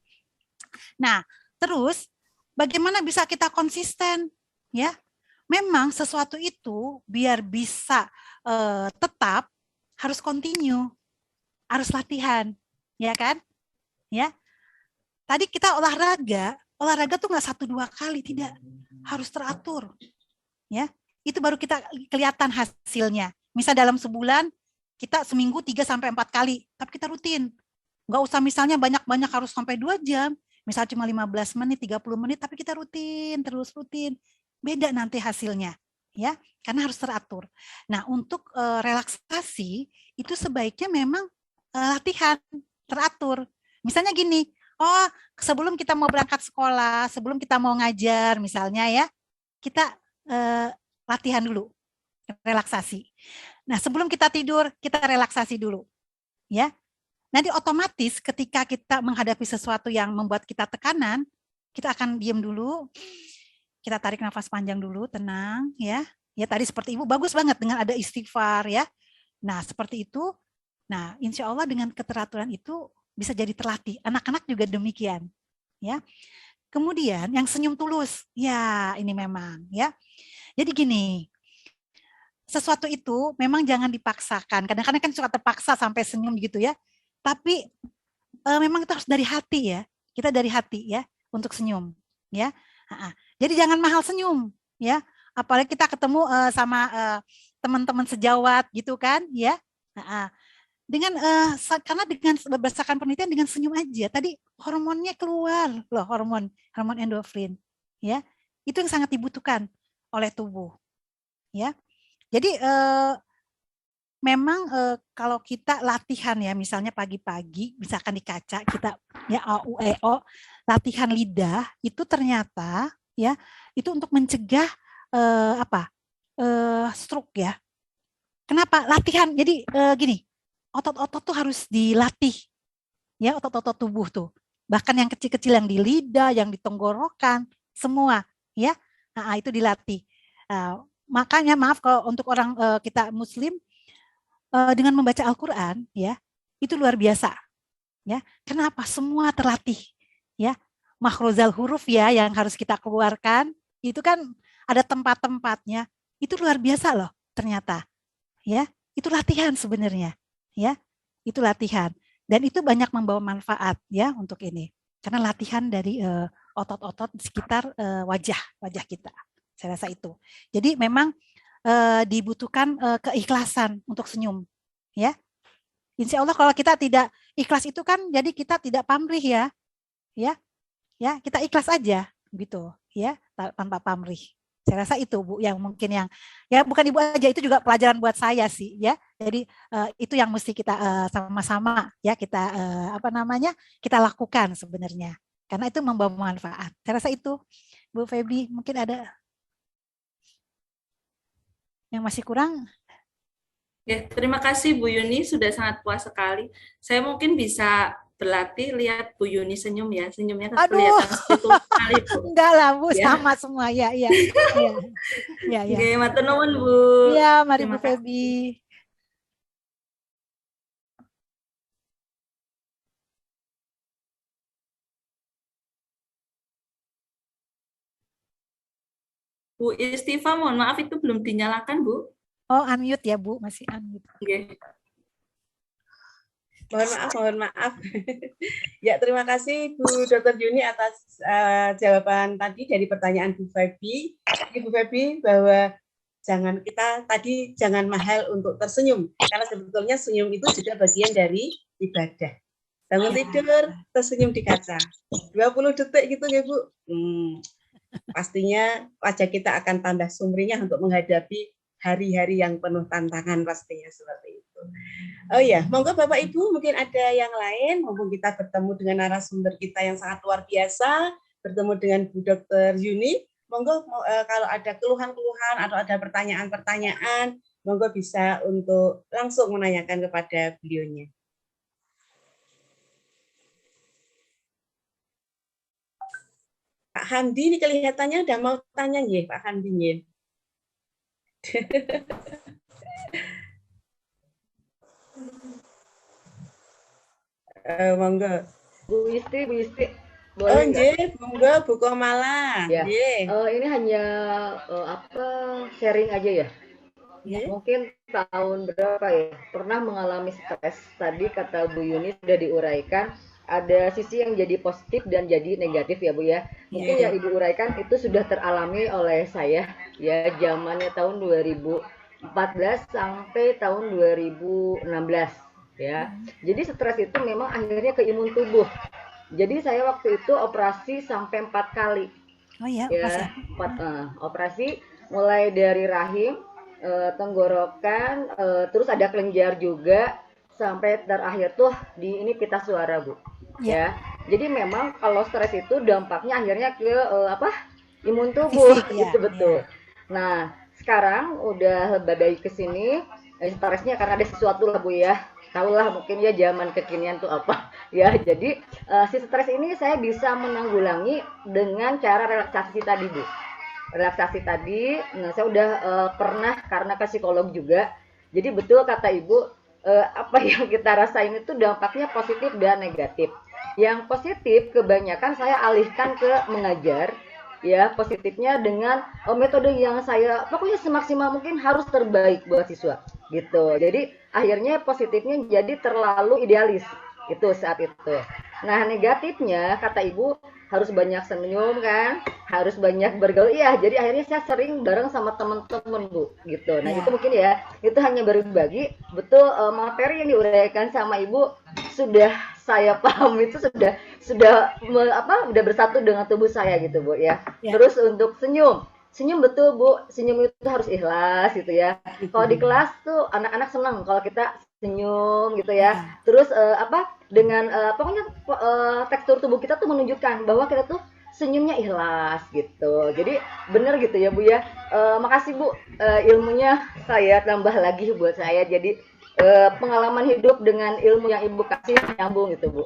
Nah, terus bagaimana bisa kita konsisten? Ya, memang sesuatu itu biar bisa tetap harus continue, harus latihan, ya kan? Ya, tadi kita olahraga tuh nggak 1-2 kali, tidak, harus teratur, ya. Itu baru kita kelihatan hasilnya. Misal dalam sebulan kita seminggu 3-4 kali, tapi kita rutin, nggak usah misalnya banyak-banyak harus sampai 2 jam. Misal cuma 15 menit, 30 menit, tapi kita rutin, terus rutin. Beda nanti hasilnya, ya, karena harus teratur. Nah, untuk relaksasi, itu sebaiknya memang latihan, teratur. Misalnya gini, sebelum kita mau berangkat sekolah, sebelum kita mau ngajar, misalnya ya, kita latihan dulu, relaksasi. Nah, sebelum kita tidur, kita relaksasi dulu, ya. Nanti otomatis ketika kita menghadapi sesuatu yang membuat kita tekanan, kita akan diam dulu, kita tarik nafas panjang dulu, tenang, ya. Ya tadi seperti Ibu bagus banget dengan ada istighfar, ya. Nah seperti itu. Nah insya Allah dengan keteraturan itu bisa jadi terlatih. Anak-anak juga demikian, ya. Kemudian yang senyum tulus, ya ini memang, ya. Jadi gini. Sesuatu itu memang jangan dipaksakan. Kadang-kadang kan suka terpaksa sampai senyum gitu ya. Tapi memang itu harus dari hati ya. Kita dari hati ya untuk senyum ya. Jadi jangan mahal senyum ya. Apalagi kita ketemu sama teman-teman sejawat gitu kan ya. Karena dengan berdasarkan penelitian dengan senyum aja tadi hormonnya keluar loh, hormon endorfin ya. Itu yang sangat dibutuhkan oleh tubuh ya. Jadi memang kalau kita latihan ya, misalnya pagi-pagi, misalkan di kaca kita ya latihan lidah itu ternyata ya itu untuk mencegah stroke ya. Kenapa? Latihan. Jadi gini, otot-otot tuh harus dilatih ya, otot-otot tubuh tuh. Bahkan yang kecil-kecil yang di lidah, yang di tenggorokan, semua ya. Nah, itu dilatih. Makanya maaf kalau untuk orang kita Muslim dengan membaca Al-Quran ya itu luar biasa ya. Kenapa? Semua terlatih ya, makhrozal huruf ya yang harus kita keluarkan itu kan ada tempat-tempatnya, itu luar biasa loh ternyata ya. Itu latihan sebenarnya ya, itu latihan dan itu banyak membawa manfaat ya untuk ini karena latihan dari otot-otot di sekitar wajah kita, saya rasa itu. Jadi memang dibutuhkan keikhlasan untuk senyum ya. Insya Allah kalau kita tidak ikhlas itu kan jadi kita tidak pamrih ya kita ikhlas aja gitu ya tanpa pamrih Saya rasa itu Bu yang mungkin yang ya bukan Ibu aja, itu juga pelajaran buat saya sih ya. Jadi itu yang mesti kita sama-sama ya kita kita lakukan sebenarnya. Karena itu membawa manfaat. Saya rasa itu Bu Feby, mungkin ada yang masih kurang? Ya, terima kasih Bu Yuni, sudah sangat puas sekali. Saya mungkin bisa berlatih lihat Bu Yuni senyum ya, senyumnya kelihatan spiritual sekali Bu. Enggak lah Bu, ya. Sama semua ya. Ya. Oke, matur nuwun Bu. Iya, mari Bu Feby. Bu Istifa, mohon maaf itu belum dinyalakan Bu. Oh, unmute ya Bu, masih unmute. Okay. Mohon maaf. Ya, terima kasih Bu Dr. Yuni atas jawaban tadi dari pertanyaan Bu Feby. Bu Feby, bahwa jangan mahal untuk tersenyum, karena sebetulnya senyum itu juga bagian dari ibadah. Bangun tidur, tersenyum di kaca. 20 detik gitu ya Bu. Pastinya wajah kita akan tambah sumringah untuk menghadapi hari-hari yang penuh tantangan, pastinya seperti itu. Oh ya, monggo Bapak Ibu, mungkin ada yang lain, mumpung kita bertemu dengan narasumber kita yang sangat luar biasa, bertemu dengan Bu Dr. Yuni, monggo kalau ada keluhan-keluhan atau ada pertanyaan-pertanyaan, monggo bisa untuk langsung menanyakan kepada beliaunya. Pak Handi ini kelihatannya udah mau tanya ya, Pak Handi ya. Monggo. Bu Isti, Oh, nggih, monggo Bu Komala. Ya. Ini hanya sharing aja ya. Mungkin tahun berapa ya, pernah mengalami stres. Tadi kata Bu Yuni sudah diuraikan, ada sisi yang jadi positif dan jadi negatif ya Bu ya. Mungkin yang Ibu uraikan itu sudah teralami oleh saya ya, zamannya tahun 2014 sampai tahun 2016 ya. Jadi stres itu memang akhirnya ke imun tubuh. Jadi saya waktu itu operasi sampai 4 kali. Oh ya, ya 4 operasi, mulai dari rahim, tenggorokan, terus ada kelenjar juga, sampai terakhir tuh di ini pita suara Bu. Ya. Jadi memang kalau stres itu dampaknya akhirnya ke imun tubuh. Fisik, gitu betul. Nah, sekarang udah badai ke sini, stresnya karena ada sesuatu lah Bu ya. Tahulah mungkin ya zaman kekinian tuh apa ya. Jadi si stres ini saya bisa menanggulangi dengan cara relaksasi tadi Bu. Relaksasi tadi, nah saya udah pernah karena ke psikolog juga. Jadi betul kata Ibu, apa yang kita rasain itu dampaknya positif dan negatif. Yang positif kebanyakan saya alihkan ke mengajar, ya positifnya dengan metode yang saya pokoknya semaksimal mungkin harus terbaik buat siswa, gitu. Jadi akhirnya positifnya jadi terlalu idealis itu saat itu. Nah negatifnya kata Ibu harus banyak senyum kan, harus banyak bergaul. Iya, jadi akhirnya saya sering bareng sama teman-teman Bu, gitu. Nah itu mungkin ya, itu hanya berbagi. Betul materi yang diuraikan sama Ibu sudah saya paham, itu sudah bersatu dengan tubuh saya gitu Bu ya. Terus untuk senyum betul Bu, senyum itu harus ikhlas gitu ya. Kalau di kelas tuh anak-anak senang kalau kita senyum gitu ya. Terus dengan pokoknya tekstur tubuh kita tuh menunjukkan bahwa kita tuh senyumnya ikhlas gitu. Jadi bener gitu ya Bu ya. Makasih Bu, ilmunya saya tambah lagi buat saya. Jadi pengalaman hidup dengan ilmu yang Ibu kasih nyambung gitu Bu.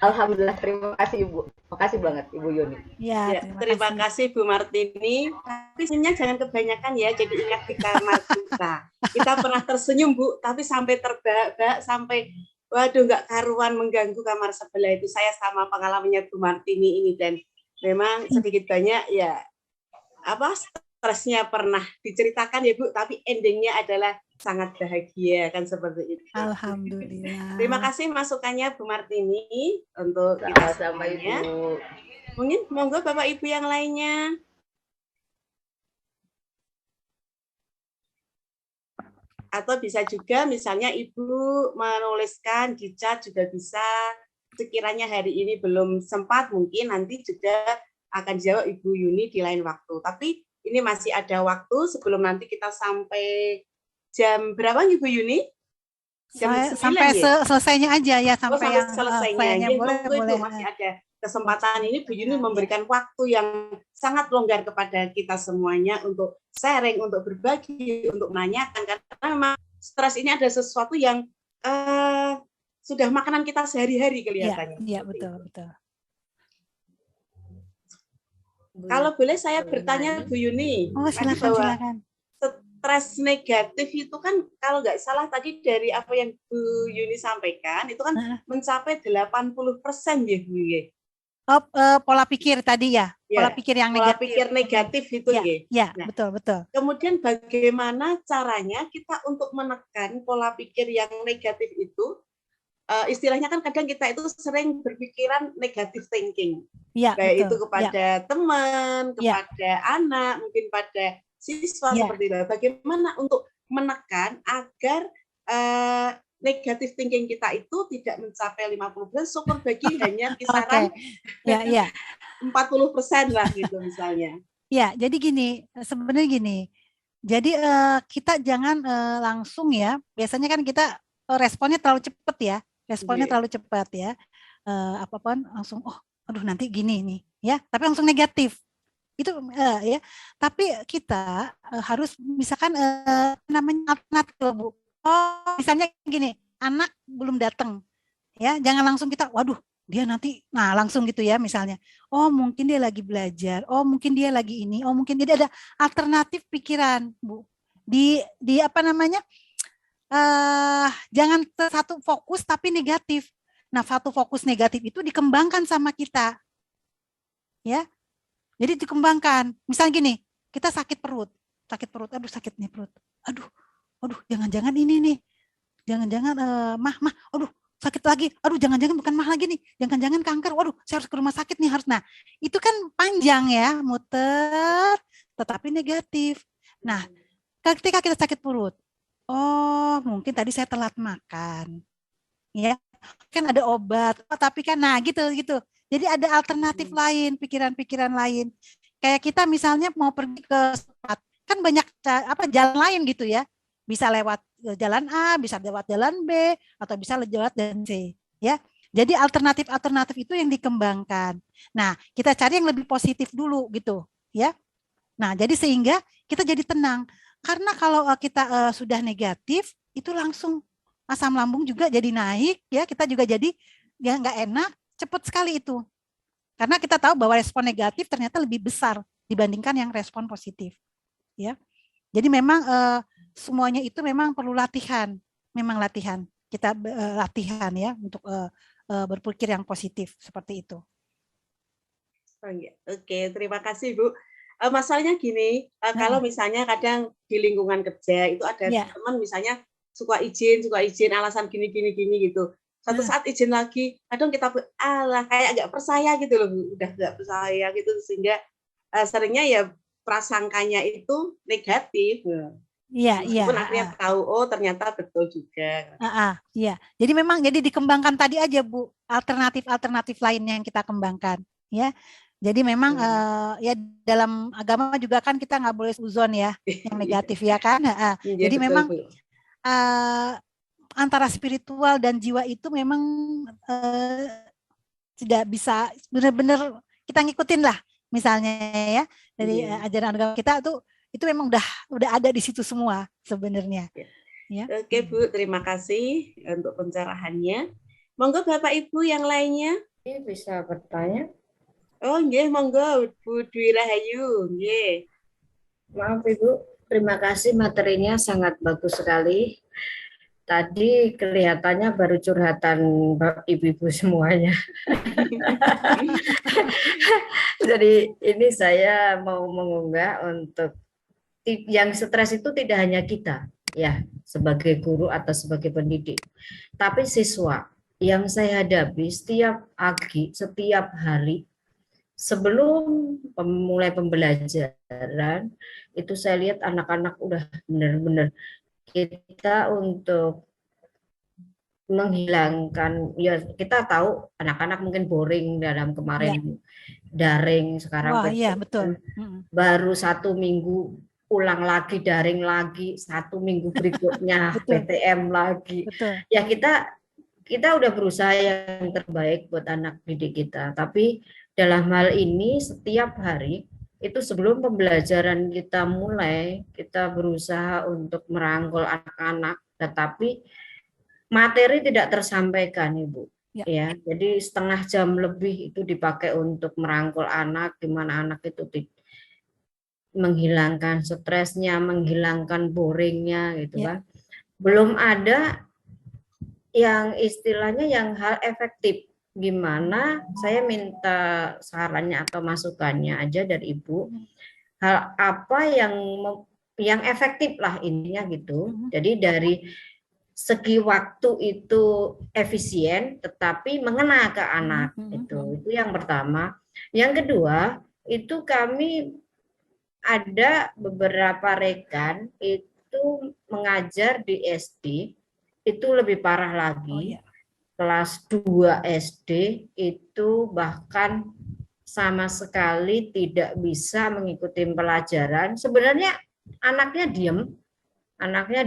Alhamdulillah, terima kasih Ibu. Makasih banget Ibu Yuni. Ya, terima kasih Bu Martini. Tapi senyumnya jangan kebanyakan ya, jadi ingat di kamar kita. Kita pernah tersenyum Bu, tapi sampai terbahak-bahak, sampai waduh nggak karuan mengganggu kamar sebelah itu. Saya sama pengalamannya Bu Martini ini, dan memang sedikit banyak ya stresnya pernah diceritakan ya Bu, tapi endingnya adalah sangat bahagia kan seperti itu. Alhamdulillah. Terima kasih masukannya Bu Martini untuk kita semuanya. Mungkin monggo Bapak Ibu yang lainnya. Atau bisa juga misalnya Ibu menuliskan di chat juga bisa. Sekiranya hari ini belum sempat, mungkin nanti juga akan dijawab Ibu Yuni di lain waktu. Tapi ini masih ada waktu sebelum nanti kita sampai jam berapa nih Bu Yuni? Jam 9 sampai ya? selesainya aja ya, sampai yang selesainya. boleh. Masih ada kesempatan ini Bu Yuni memberikan ya. waktu yang sangat longgar kepada kita semuanya untuk sharing, untuk berbagi, untuk menanyakan, karena memang stres ini ada sesuatu yang sudah makanan kita sehari-hari kelihatannya. Iya, betul. Kalau boleh saya bertanya Bu Yuni, silakan. Stres negatif itu kan kalau nggak salah tadi dari apa yang Bu Yuni sampaikan itu kan mencapai 80% ya Bu ya. Pola pikir tadi ya, pola pikir yang negatif. Pola pikir negatif itu ya. Ya, nah, betul. Kemudian bagaimana caranya kita untuk menekan pola pikir yang negatif itu? Istilahnya kan kadang kita itu sering berpikiran negative thinking. Ya, baik betul. Itu kepada teman, kepada anak, mungkin pada siswa seperti itu. Bagaimana untuk menekan agar negative thinking kita itu tidak mencapai 50%, syukur bagi hanya kisaran 40% lah gitu misalnya. Ya, jadi sebenarnya gini. Jadi kita jangan langsung ya. Biasanya kan kita responnya terlalu cepat ya. Terlalu cepat ya. Apapun langsung aduh nanti gini nih ya. Tapi langsung negatif. Itu ya. Tapi kita harus misalkan namanya alternatif Bu. Misalnya gini, anak belum datang. Ya, jangan langsung kita waduh, dia nanti langsung gitu ya misalnya. Mungkin dia lagi belajar. Mungkin dia lagi ini. Mungkin dia ada alternatif pikiran, Bu. Di apa namanya? Jangan satu fokus tapi negatif. Nah, satu fokus negatif itu dikembangkan sama kita. Ya. Jadi dikembangkan. Misalnya gini, kita sakit perut. Aduh sakit nih perut. Aduh, jangan-jangan ini nih. Jangan-jangan mah, aduh sakit lagi. Aduh, jangan-jangan bukan mah lagi nih. Jangan-jangan kanker. Waduh, saya harus ke rumah sakit nih harus. Nah, itu kan panjang ya, muter, tetapi negatif. Nah, ketika kita sakit perut, mungkin tadi saya telat makan. Ya, kan ada obat, tapi kan gitu. Jadi ada alternatif lain, pikiran-pikiran lain. Kayak kita misalnya mau pergi ke tempat, kan banyak jalan lain gitu ya. Bisa lewat jalan A, bisa lewat jalan B, atau bisa lewat jalan C. Ya, jadi alternatif itu yang dikembangkan. Nah, kita cari yang lebih positif dulu gitu, ya. Nah, jadi sehingga kita jadi tenang. Karena kalau kita sudah negatif, itu langsung asam lambung juga jadi naik, ya kita juga jadi ya nggak enak, cepat sekali itu. Karena kita tahu bahwa respon negatif ternyata lebih besar dibandingkan yang respon positif, ya. Jadi memang semuanya itu memang perlu latihan, kita latihan ya untuk berpikir yang positif seperti itu. Oke, terima kasih Bu. Masalahnya gini, kalau misalnya kadang di lingkungan kerja itu ada teman misalnya suka izin alasan gini gitu. Satu saat izin lagi, kadang kita kayak nggak percaya gitu loh Bu, udah nggak percaya gitu sehingga seringnya ya prasangkanya itu negatif. Iya. Akhirnya tahu ternyata betul juga. Iya. Jadi memang dikembangkan tadi aja Bu, alternatif lain yang kita kembangkan, ya. Jadi memang ya dalam agama juga kan kita nggak boleh suzon ya yang negatif ya kan. Jadi betul, memang antara spiritual dan jiwa itu memang tidak bisa benar-benar kita ngikutin lah misalnya ya dari ajaran agama kita itu memang udah ada di situ semua sebenarnya. Ya. Oke Bu, terima kasih untuk pencerahannya. Monggo Bapak Ibu yang lainnya. Bisa bertanya? Nggih, monggo Bu Dwi Rahayu, nggih. Maaf Ibu, terima kasih materinya sangat bagus sekali. Tadi kelihatannya baru curhatan ibu-ibu semuanya. Jadi ini saya mau mengunggah untuk yang stres itu tidak hanya kita, ya, sebagai guru atau sebagai pendidik, tapi siswa yang saya hadapi setiap pagi, setiap hari. Sebelum mulai pembelajaran, itu saya lihat anak-anak udah benar-benar kita untuk menghilangkan, ya kita tahu anak-anak mungkin boring dalam kemarin daring sekarang. Wah, iya betul. Baru 1 minggu ulang lagi, daring lagi, 1 minggu berikutnya PTM lagi. Betul. Ya kita udah berusaha yang terbaik buat anak didik kita. Tapi dalam hal ini setiap hari itu sebelum pembelajaran kita mulai, kita berusaha untuk merangkul anak-anak, tetapi materi tidak tersampaikan, Ibu. Ya, jadi setengah jam lebih itu dipakai untuk merangkul anak, gimana anak itu menghilangkan stresnya, menghilangkan boringnya, gitu kan. Belum ada yang istilahnya yang hal efektif. Gimana saya minta sarannya atau masukannya aja dari Ibu, hal apa yang efektif lah intinya gitu. Jadi dari segi waktu itu efisien tetapi mengena ke anak, itu yang pertama. Yang kedua, itu kami ada beberapa rekan itu mengajar di SD, itu lebih parah lagi. Kelas 2 SD itu bahkan sama sekali tidak bisa mengikuti pelajaran. Sebenarnya anaknya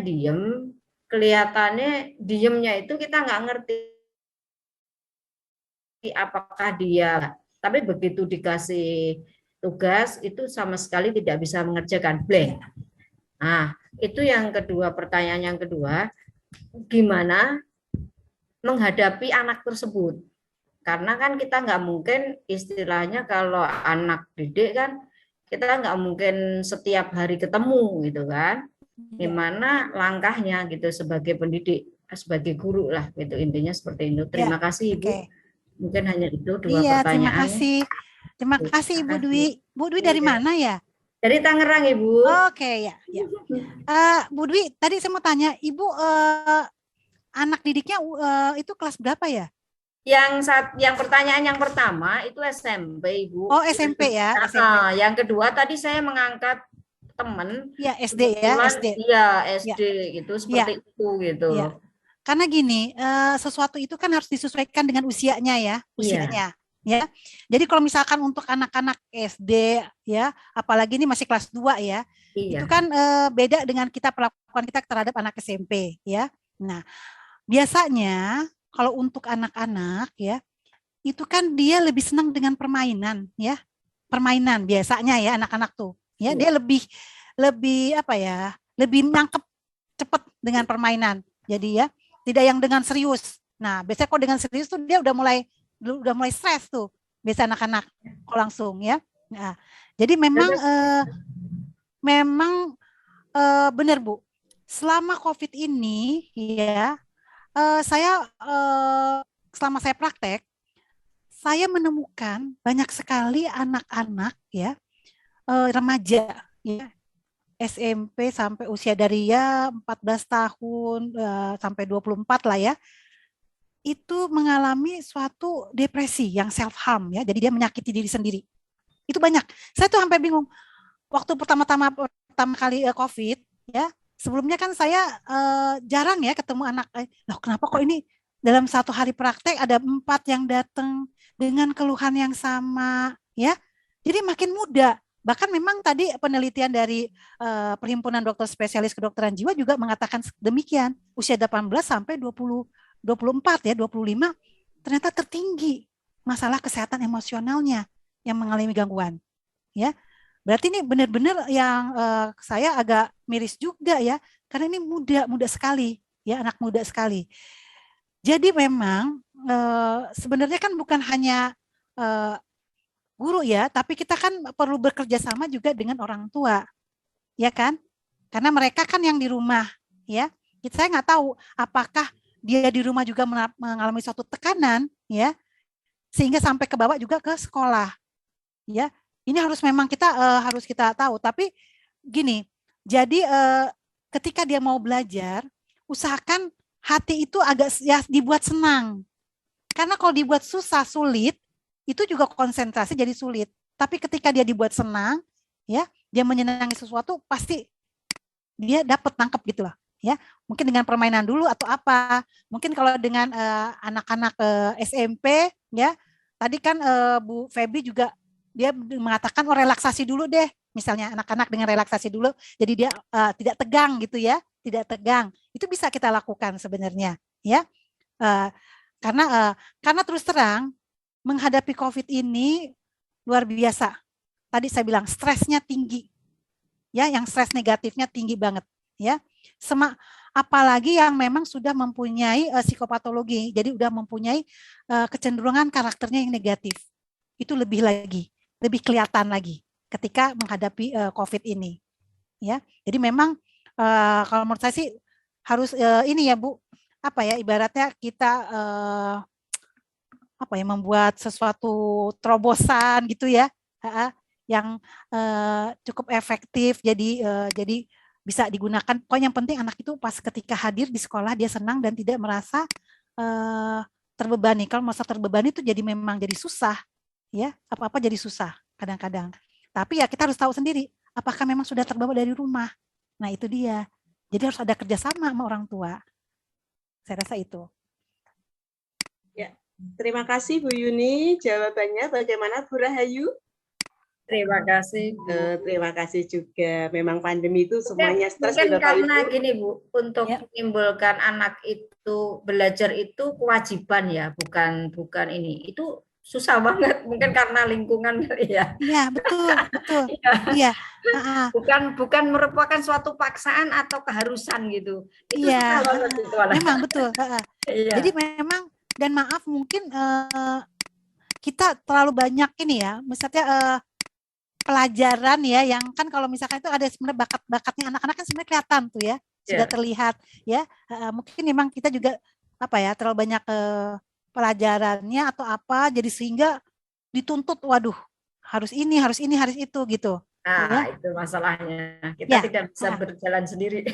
diem, kelihatannya diemnya itu kita nggak ngerti apakah dia, tapi begitu dikasih tugas itu sama sekali tidak bisa mengerjakan, blank. Nah, itu yang kedua, pertanyaan yang kedua, gimana menghadapi anak tersebut? Karena kan kita nggak mungkin istilahnya kalau anak didik kan kita nggak mungkin setiap hari ketemu gitu kan. Gimana langkahnya gitu sebagai pendidik, sebagai guru lah gitu, intinya seperti itu. Terima kasih Ibu. Mungkin hanya itu 2 pertanyaan. Terima kasih Ibu Dwi. Bu Dwi dari mana ya? Dari Tangerang Ibu. Oke, ya. Bu Dwi, tadi saya mau tanya, Ibu anak didiknya itu kelas berapa ya? Yang pertanyaan yang pertama itu SMP Ibu. Oh SMP ya. SMP. Yang kedua tadi saya mengangkat teman. Ya SD ya. SD. Iya SD gitu seperti itu gitu. Ya. Karena gini, sesuatu itu kan harus disesuaikan dengan usianya ya, usianya. Ya. Jadi kalau misalkan untuk anak-anak SD ya, apalagi ini masih kelas 2 ya. Itu kan beda dengan perlakuan kita terhadap anak SMP ya. Nah, biasanya kalau untuk anak-anak ya, itu kan dia lebih senang dengan permainan ya. Permainan biasanya ya anak-anak tuh. Ya, dia lebih apa ya? Lebih nangkep cepet dengan permainan. Jadi ya, tidak yang dengan serius. Nah, biasanya kalau dengan serius tuh dia udah mulai stres tuh. Biasa anak-anak kok langsung ya. Nah, jadi memang benar Bu. Selama COVID ini ya, saya selama saya praktek, saya menemukan banyak sekali anak-anak ya, remaja ya, SMP sampai usia dari ya 14 tahun sampai 24 lah ya, itu mengalami suatu depresi yang self harm ya, jadi dia menyakiti diri sendiri. Itu banyak. Saya tuh sampai bingung. Waktu pertama kali COVID ya, sebelumnya kan saya jarang ya ketemu anak. Loh kenapa kok ini dalam 1 hari praktek ada 4 yang datang dengan keluhan yang sama ya. Jadi makin muda. Bahkan memang tadi penelitian dari Perhimpunan Dokter Spesialis Kedokteran Jiwa juga mengatakan demikian. Usia 18 sampai 24 ya, 25 ternyata tertinggi masalah kesehatan emosionalnya yang mengalami gangguan. Ya. Berarti ini benar-benar yang saya agak miris juga ya, karena ini muda sekali ya, anak muda sekali. Jadi memang sebenarnya kan bukan hanya guru ya, tapi kita kan perlu bekerja sama juga dengan orang tua, ya kan? Karena mereka kan yang di rumah, ya. Saya nggak tahu apakah dia di rumah juga mengalami suatu tekanan, ya, sehingga sampai ke bawah juga ke sekolah, ya. Ini harus memang harus kita tahu. Tapi gini, jadi ketika dia mau belajar, usahakan hati itu agak ya dibuat senang. Karena kalau dibuat susah, sulit, itu juga konsentrasi jadi sulit. Tapi ketika dia dibuat senang, ya, dia menyenangi sesuatu, pasti dia dapat tangkap gitu lah. Ya, mungkin dengan permainan dulu atau apa. Mungkin kalau dengan anak-anak SMP, ya, tadi kan Bu Feby juga dia mengatakan oh relaksasi dulu deh, misalnya anak-anak dengan relaksasi dulu, jadi dia tidak tegang gitu ya, tidak tegang. Itu bisa kita lakukan sebenarnya, ya. Karena terus terang menghadapi COVID ini luar biasa. Tadi saya bilang stresnya tinggi, ya, yang stres negatifnya tinggi banget, ya. Apalagi yang memang sudah mempunyai psikopatologi, jadi udah mempunyai kecenderungan karakternya yang negatif. Itu lebih kelihatan lagi ketika menghadapi COVID ini, ya. Jadi memang kalau menurut saya sih harus ini ya Bu, apa ya, ibaratnya kita membuat sesuatu terobosan gitu ya, yang cukup efektif, jadi bisa digunakan. Pokoknya yang penting anak itu pas ketika hadir di sekolah dia senang dan tidak merasa terbebani. Kalau merasa terbebani itu memang jadi susah, ya, apa-apa jadi susah kadang-kadang. Tapi ya kita harus tahu sendiri apakah memang sudah terbawa dari rumah. Nah itu dia. Jadi harus ada kerjasama sama orang tua. Saya rasa itu. Ya, terima kasih Bu Yuni. Jawabannya bagaimana Bu Rahayu? Terima kasih. Terima kasih juga. Memang pandemi itu semuanya stres. Mungkin karena gini Bu, untuk menimbulkan anak itu belajar itu kewajiban ya, bukan ini. Itu susah banget, mungkin karena lingkungan ya. Iya, betul. Iya. Bukan merupakan suatu paksaan atau keharusan gitu. Itu iya, susah banget itu. Memang betul. Iya. Jadi memang, dan maaf mungkin kita terlalu banyak ini ya, misalnya pelajaran ya, yang kan kalau misalkan itu ada sebenarnya bakat-bakatnya anak-anak kan sebenarnya kelihatan tuh ya, sudah terlihat ya. Mungkin memang kita juga terlalu banyak pelajarannya atau apa, jadi sehingga dituntut, waduh, harus ini, harus itu gitu. Nah, ya. Itu masalahnya. Kita tidak bisa berjalan sendiri.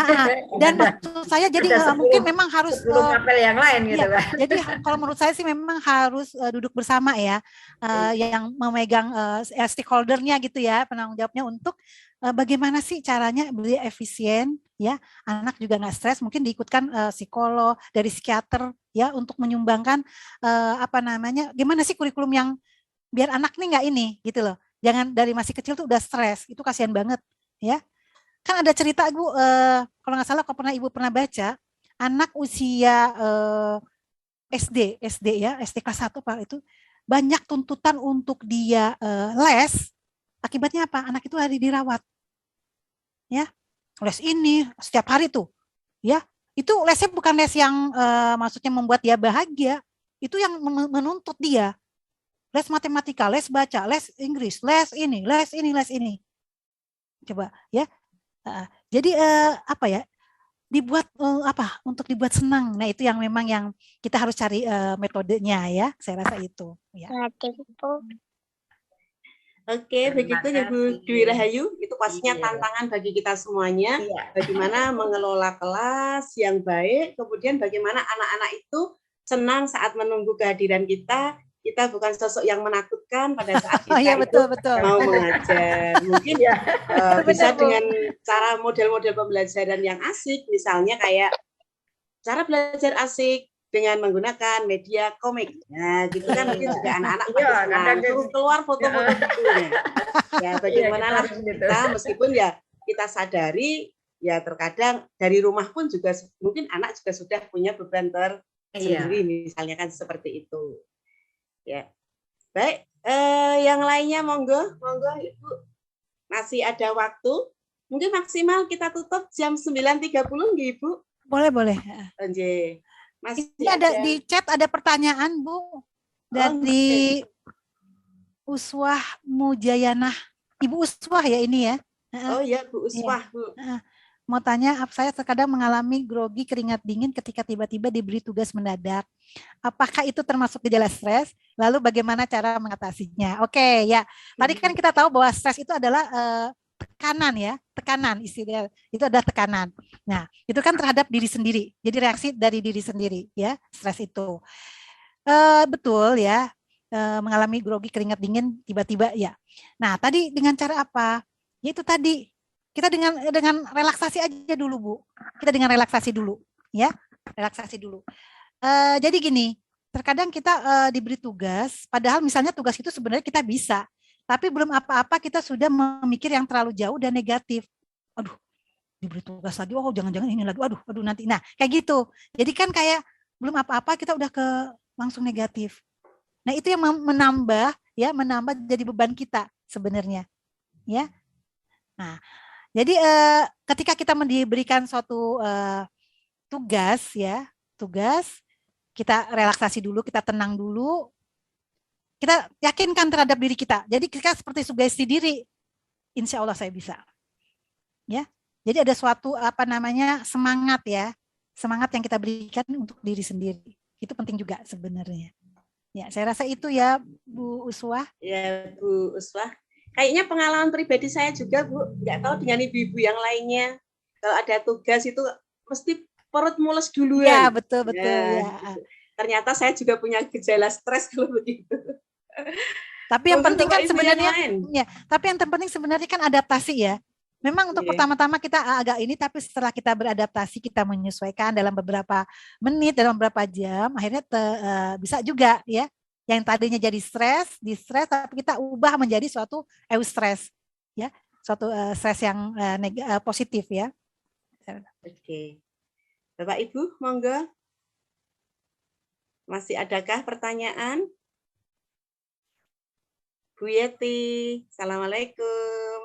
Dan maksud saya jadi mungkin memang harus apel yang lain gitu kan. Jadi kalau menurut saya sih memang harus duduk bersama ya, yang memegang stakeholder-nya gitu ya, penanggung jawabnya untuk bagaimana sih caranya lebih efisien ya, anak juga nggak stres, mungkin diikutkan psikolog dari psikiater ya untuk menyumbangkan gimana sih kurikulum yang biar anak nih nggak ini gitu loh. Jangan dari masih kecil tuh udah stres, itu kasihan banget ya. Kan ada cerita Bu, kalau nggak salah, kalau Ibu pernah baca, anak usia SD ya, SD kelas 1 Pak, itu banyak tuntutan untuk dia les. Akibatnya apa? Anak itu hari dirawat. Ya. Les ini setiap hari tuh. Ya. Itu lesnya bukan les yang maksudnya membuat dia bahagia. Itu yang menuntut dia. Les matematika, les baca, les Inggris, les ini. Coba ya. Jadi dibuat untuk dibuat senang. Nah, itu yang memang yang kita harus cari metodenya ya. Saya rasa itu ya. Oke, begitu ya Bu Dwi Rahayu. Itu pastinya tantangan bagi kita semuanya. Bagaimana mengelola kelas yang baik, kemudian bagaimana anak-anak itu senang saat menunggu kehadiran kita. Kita bukan sosok yang menakutkan pada saat kita betul. mau mengajar. Mungkin bisa dengan cara model-model pembelajaran yang asik, misalnya kayak cara belajar asik dengan menggunakan media komik. Nah, gitu kan mungkin juga anak-anak keluar foto-foto bukunya. Ya, bagaimana kita, meskipun ya kita sadari, ya terkadang dari rumah pun juga mungkin anak juga sudah punya beban tersendiri, misalnya kan seperti itu. Ya, baik. Yang lainnya monggo Ibu. Masih ada waktu. Mungkin maksimal kita tutup jam 9.30 nggih Ibu? Boleh. Masih ini ada di chat, ada pertanyaan Bu dari Uswah Mujayanah. Ibu Uswah ya ini ya. Oh ya Bu Uswah Bu. Mau tanya, saya terkadang mengalami grogi, keringat dingin ketika tiba-tiba diberi tugas mendadak. Apakah itu termasuk gejala stres? Lalu bagaimana cara mengatasinya? Oke, ya. Tadi kan kita tahu bahwa stres itu adalah tekanan istilahnya. Itu adalah tekanan. Nah, itu kan terhadap diri sendiri. Jadi reaksi dari diri sendiri, ya, stres itu. Betul ya, mengalami grogi, keringat dingin tiba-tiba ya. Nah, tadi dengan cara apa? Yaitu tadi. Kita dengan relaksasi aja dulu Bu. Kita dengan relaksasi dulu, ya, relaksasi dulu. Jadi gini, terkadang kita diberi tugas, padahal misalnya tugas itu sebenarnya kita bisa. Tapi belum apa-apa kita sudah memikir yang terlalu jauh dan negatif. Aduh, diberi tugas lagi, oh jangan-jangan ini lagi, aduh nanti. Nah, kayak gitu. Jadi kan kayak belum apa-apa kita udah ke langsung negatif. Nah, itu yang menambah jadi beban kita sebenarnya. Ya. Nah, jadi ketika kita diberikan suatu tugas, kita relaksasi dulu, kita tenang dulu, kita yakinkan terhadap diri kita. Jadi kita seperti sugesti diri, insya Allah saya bisa. Ya, jadi ada suatu semangat ya, semangat yang kita berikan untuk diri sendiri. Itu penting juga sebenarnya. Ya, saya rasa itu ya Bu Uswah. Ya Bu Uswah. Kayaknya pengalaman pribadi saya juga Bu, nggak tahu dengan ibu-ibu yang lainnya. Kalau ada tugas itu mesti perut mules duluan. Ya, betul. Ya. Ternyata saya juga punya gejala stres kalau begitu. Tapi yang penting kan sebenarnya, tapi yang terpenting sebenarnya kan adaptasi ya. Memang untuk pertama-tama kita agak ini, tapi setelah kita beradaptasi, kita menyesuaikan dalam beberapa menit, dalam beberapa jam, akhirnya bisa juga ya. Yang tadinya jadi stres, tapi kita ubah menjadi suatu eustress, ya, suatu stres yang positif ya. Oke, Bapak Ibu, monggo. Masih adakah pertanyaan? Bu Yeti, Assalamualaikum.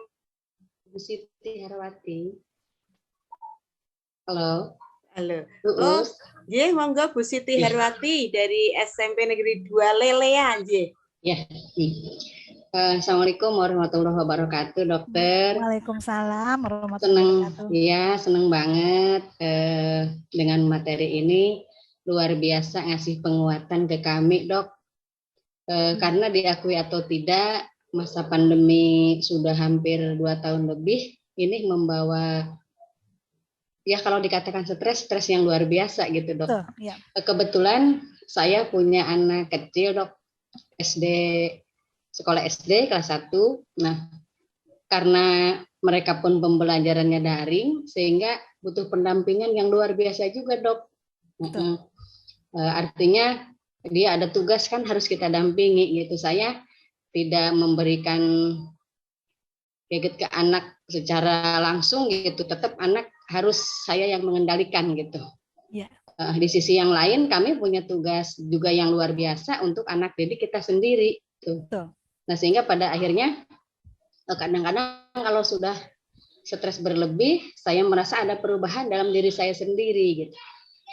Bu Siti Herawati. Halo. Oh, nggih, monggo Bu Siti Herawati dari SMP Negeri 2 Lelean, nggih. Ya. Assalamualaikum warahmatullahi wabarakatuh, Dokter. Waalaikumsalam warahmatullahi wabarakatuh. Seneng banget dengan materi ini, luar biasa ngasih penguatan ke kami, Dok. Karena diakui atau tidak, masa pandemi sudah hampir 2 tahun lebih, ini membawa, ya kalau dikatakan stres yang luar biasa gitu, Dok. Betul, ya. Kebetulan saya punya anak kecil, Dok, sekolah SD kelas 1. Nah, karena mereka pun pembelajarannya daring, sehingga butuh pendampingan yang luar biasa juga, Dok. Artinya dia ada tugas kan harus kita dampingi gitu. Saya tidak memberikan gadget ke anak secara langsung gitu, tetap anak harus saya yang mengendalikan gitu. Yeah. Di sisi yang lain kami punya tugas juga yang luar biasa untuk anak didik kita sendiri tuh. Nah, sehingga pada akhirnya kadang-kadang kalau sudah stres berlebih, saya merasa ada perubahan dalam diri saya sendiri gitu.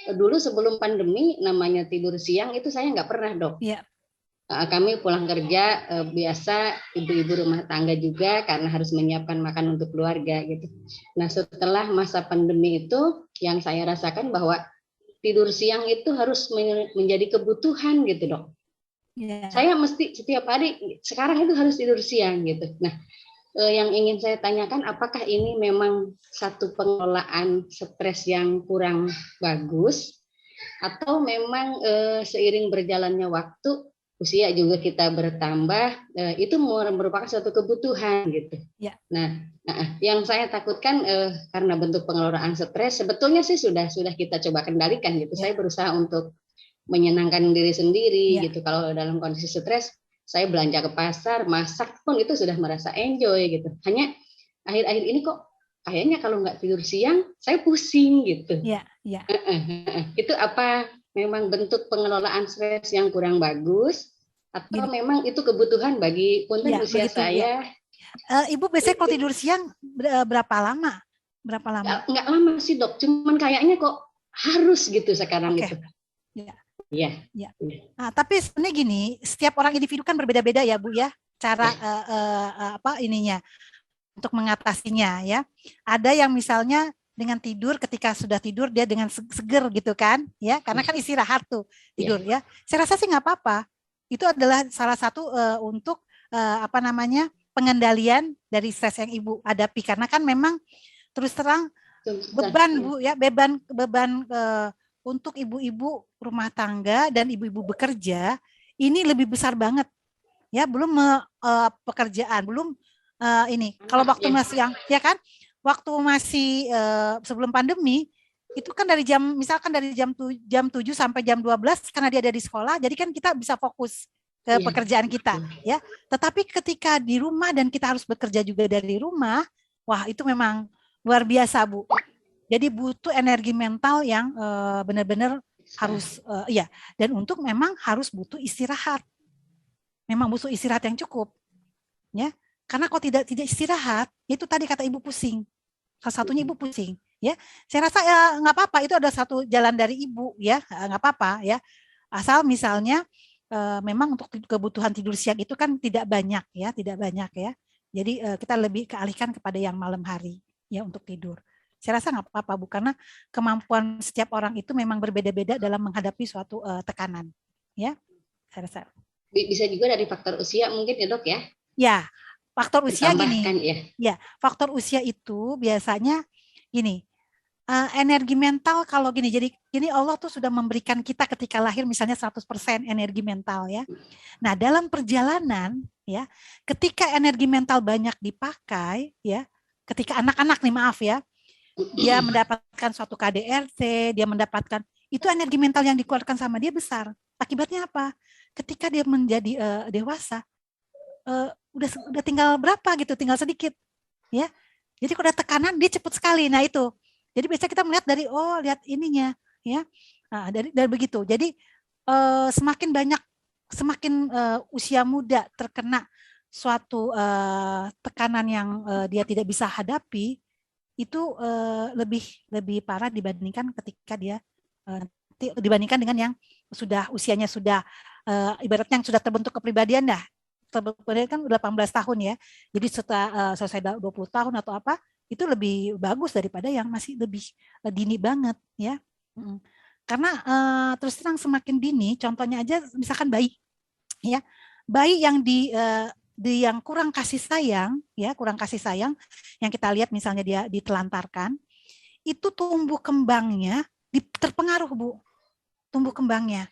Dulu sebelum pandemi namanya tidur siang itu saya nggak pernah, Dok. Yeah. Kami pulang kerja biasa ibu-ibu rumah tangga juga karena harus menyiapkan makan untuk keluarga gitu. Nah, setelah masa pandemi itu yang saya rasakan bahwa tidur siang itu harus menjadi kebutuhan gitu, Dok. Yeah. Saya mesti setiap hari sekarang itu harus tidur siang gitu. Nah, yang ingin saya tanyakan, apakah ini memang satu pengelolaan stres yang kurang bagus, atau memang seiring berjalannya waktu, usia juga kita bertambah, itu merupakan suatu kebutuhan gitu. Ya. Nah, yang saya takutkan karena bentuk pengelolaan stres, sebetulnya sih sudah kita coba kendalikan gitu. Ya. Saya berusaha untuk menyenangkan diri sendiri gitu. Kalau dalam kondisi stres, saya belanja ke pasar, masak pun itu sudah merasa enjoy gitu. Hanya akhir-akhir ini kok kayaknya kalau nggak tidur siang, saya pusing gitu. Iya. Itu apa memang bentuk pengelolaan stres yang kurang bagus, atau memang itu kebutuhan bagi usia saya? Ibu biasanya kalau tidur siang berapa lama? Nggak lama sih, Dok. Cuman kayaknya kok harus gitu sekarang gitu. Iya. Nah, tapi sebenarnya gini, setiap orang individu kan berbeda-beda ya, Bu ya, cara ininya untuk mengatasinya ya. Ada yang misalnya dengan tidur, ketika sudah tidur dia dengan seger gitu kan, ya, karena kan istirahat tuh tidur ya. Saya rasa sih nggak apa-apa. Itu adalah salah satu untuk pengendalian dari stres yang Ibu hadapi, karena kan memang terus terang beban Bu ya, beban untuk ibu-ibu rumah tangga dan ibu-ibu bekerja ini lebih besar banget ya, belum pekerjaan, belum ini. Kalau waktu masih waktu masih sebelum pandemi itu kan dari jam 7 sampai jam 12 karena dia ada di sekolah, jadi kan kita bisa fokus ke pekerjaan kita, ya. Tetapi ketika di rumah dan kita harus bekerja juga dari rumah, wah itu memang luar biasa, Bu. Jadi butuh energi mental yang benar-benar harus, ya. Dan untuk memang harus butuh istirahat. Memang butuh istirahat yang cukup, ya. Karena kalau tidak istirahat, itu tadi kata Ibu pusing. Salah satunya Ibu pusing, ya. Saya rasa ya nggak apa-apa, itu ada satu jalan dari Ibu, ya, nggak apa-apa, ya. Asal misalnya memang untuk kebutuhan tidur siang itu kan tidak banyak, ya, tidak banyak, ya. Jadi kita lebih kealihkan kepada yang malam hari, ya, untuk tidur. Saya rasa nggak apa-apa, Bu, karena kemampuan setiap orang itu memang berbeda-beda dalam menghadapi suatu tekanan, ya. Saya rasa. Bisa juga dari faktor usia mungkin ya, Dok, ya? Ya, faktor usia gini. Ya, faktor usia itu biasanya gini. Energi mental kalau gini, jadi gini Allah tuh sudah memberikan kita ketika lahir misalnya 100% energi mental, ya. Nah, dalam perjalanan, ya, ketika energi mental banyak dipakai, ya, ketika anak-anak nih, maaf ya, dia mendapatkan suatu KDRT, dia mendapatkan, itu energi mental yang dikeluarkan sama dia besar. Akibatnya apa? Ketika dia menjadi dewasa, udah tinggal berapa gitu, tinggal sedikit, ya. Jadi kalau ada tekanan dia cepat sekali. Nah itu. Jadi biasanya kita melihat dari lihat ininya, ya. Nah, dari begitu. Jadi semakin banyak, semakin usia muda terkena suatu tekanan yang dia tidak bisa hadapi, itu lebih parah dibandingkan ketika dia dibandingkan dengan yang sudah usianya sudah ibaratnya yang sudah terbentuk kepribadian dah. Terbentuk kan udah 18 tahun, ya. Jadi setelah selesai 20 tahun atau apa, itu lebih bagus daripada yang masih lebih dini banget, ya. Karena terus terang semakin dini, contohnya aja misalkan bayi, ya, bayi yang yang kurang kasih sayang, ya, kurang kasih sayang, yang kita lihat misalnya dia ditelantarkan, itu tumbuh kembangnya terpengaruh, Bu, tumbuh kembangnya.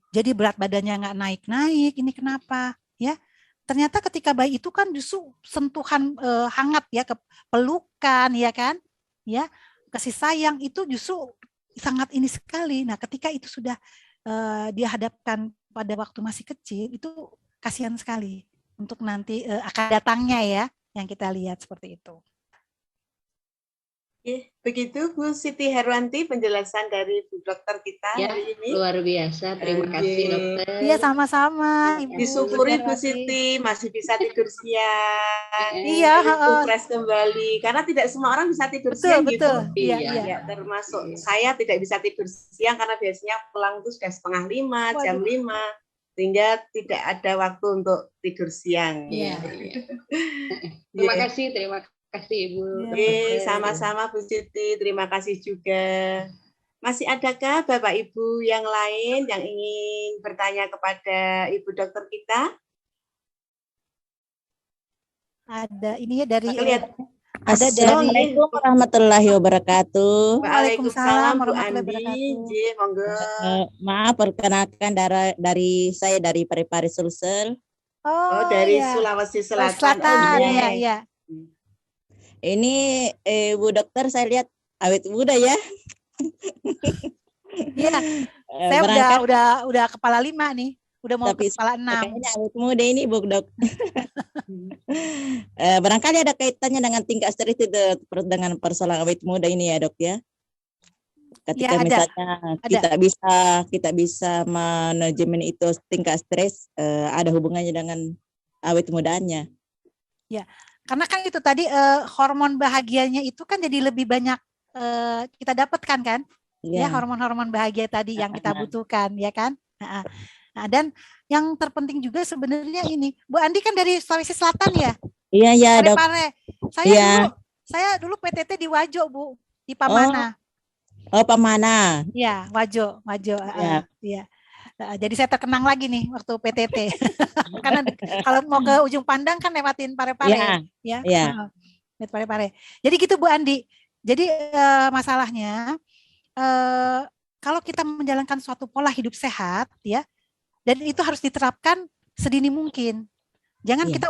Jadi berat badannya nggak naik-naik, ini kenapa, ya? Ternyata ketika bayi itu kan justru sentuhan hangat, ya, pelukan, ya kan, ya, kasih sayang itu justru sangat ini sekali. Nah, ketika itu sudah dihadapkan pada waktu masih kecil, itu kasihan sekali untuk nanti akan datangnya, ya, yang kita lihat seperti itu. Begitu Bu Siti Herwanti penjelasan dari Bu Dokter kita hari ini. Luar biasa, terima kasih Dokter. Iya, sama-sama. Disyukuri Bu Siti masih bisa tidur siang. Iya, fresh kembali. Karena tidak semua orang bisa tidur siang gitu. Iya. Termasuk saya tidak bisa tidur siang karena biasanya pulang itu sudah 4:30, jam 5. Sehingga tidak ada waktu untuk tidur siang. Iya. Terima kasih Ibu. Sama-sama Bu Siti, terima kasih juga. Masih adakah Bapak Ibu yang lain yang ingin bertanya kepada Ibu Dokter kita? Ada ini ya dari Assalamualaikum warahmatullahi wabarakatuh. Waalaikumsalam Bu Andi. Monggo. Maaf, perkenalkan dari saya dari Parepare Sulsel. Dari Sulawesi Selatan. Iya. Ini Bu Dokter, saya lihat awet muda, ya. Iya. Saya udah kepala 5 nih. Udah mau kepala 6. Kayaknya awet muda ini, Bu Dok. Barangkali ada kaitannya dengan tingkat stres itu dengan persoalan awet muda ini, ya, Dok, ya. Ketika misalnya kita bisa manajemen itu tingkat stres, ada hubungannya dengan awet mudanya. Ya. Karena kan itu tadi hormon bahagianya itu kan jadi lebih banyak kita dapatkan kan, ya, hormon-hormon bahagia tadi yang kita butuhkan, ya kan. Nah, dan yang terpenting juga sebenarnya ini, Bu Andi kan dari Sulawesi Selatan, ya. Iya, Dok. Saya dulu PTT di Wajo, Bu, di Pamana. Oh, Pamana. Iya, Wajo. Iya. Jadi saya terkenang lagi nih waktu PTT. Karena kalau mau ke ujung pandang kan lewatin Parepare, ya. Parepare. Jadi gitu Bu Andi. Jadi masalahnya kalau kita menjalankan suatu pola hidup sehat, ya, dan itu harus diterapkan sedini mungkin. Jangan kita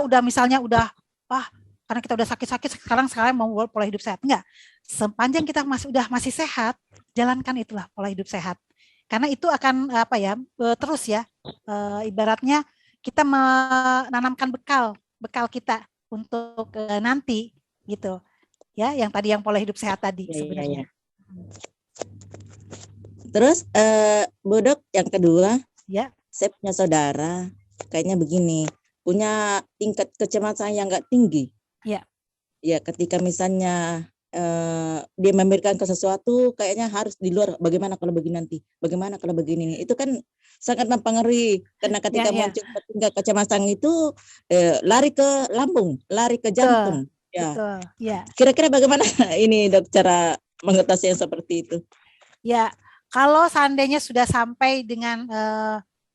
karena kita udah sakit-sakit sekarang mau pola hidup sehat. Enggak. Sepanjang kita masih sehat, jalankan itulah pola hidup sehat. Karena itu akan terus, ya, ibaratnya kita menanamkan bekal kita untuk nanti gitu. Ya, yang tadi yang pola hidup sehat tadi sebenarnya. Terus Bu Dok, yang kedua, ya, saya punya saudara, kayaknya begini, punya tingkat kecemasan yang nggak tinggi. Ya. Ya, ketika misalnya dia memikirkan ke sesuatu, kayaknya harus di luar. Bagaimana kalau begini nanti? Bagaimana kalau begini? Itu kan sangat mempengaruhi. Karena ketika muncul tingkat kecemasan itu lari ke lambung, lari ke jantung. Ya. Betul. Ya. Kira-kira bagaimana ini Dok cara mengatasi yang seperti itu? Ya, kalau seandainya sudah sampai dengan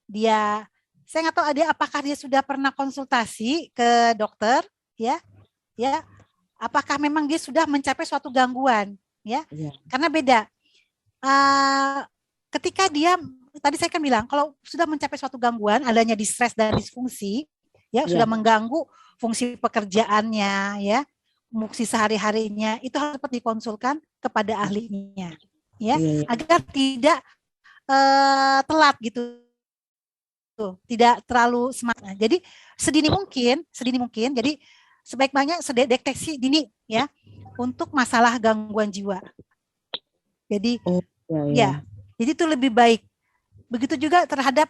dia, saya nggak tahu apakah dia sudah pernah konsultasi ke dokter, ya. Apakah memang dia sudah mencapai suatu gangguan, ya? Karena beda. Ketika dia, tadi saya kan bilang, kalau sudah mencapai suatu gangguan, adanya distres dan disfungsi, ya, sudah mengganggu fungsi pekerjaannya, ya, fungsi sehari-harinya, itu harus cepat dikonsulkan kepada ahlinya, ya, agar tidak telat gitu. Tidak terlalu semangat. Jadi sedini mungkin. Jadi sebaik-baiknya deteksi dini ya untuk masalah gangguan jiwa. Jadi ya, jadi itu lebih baik. Begitu juga terhadap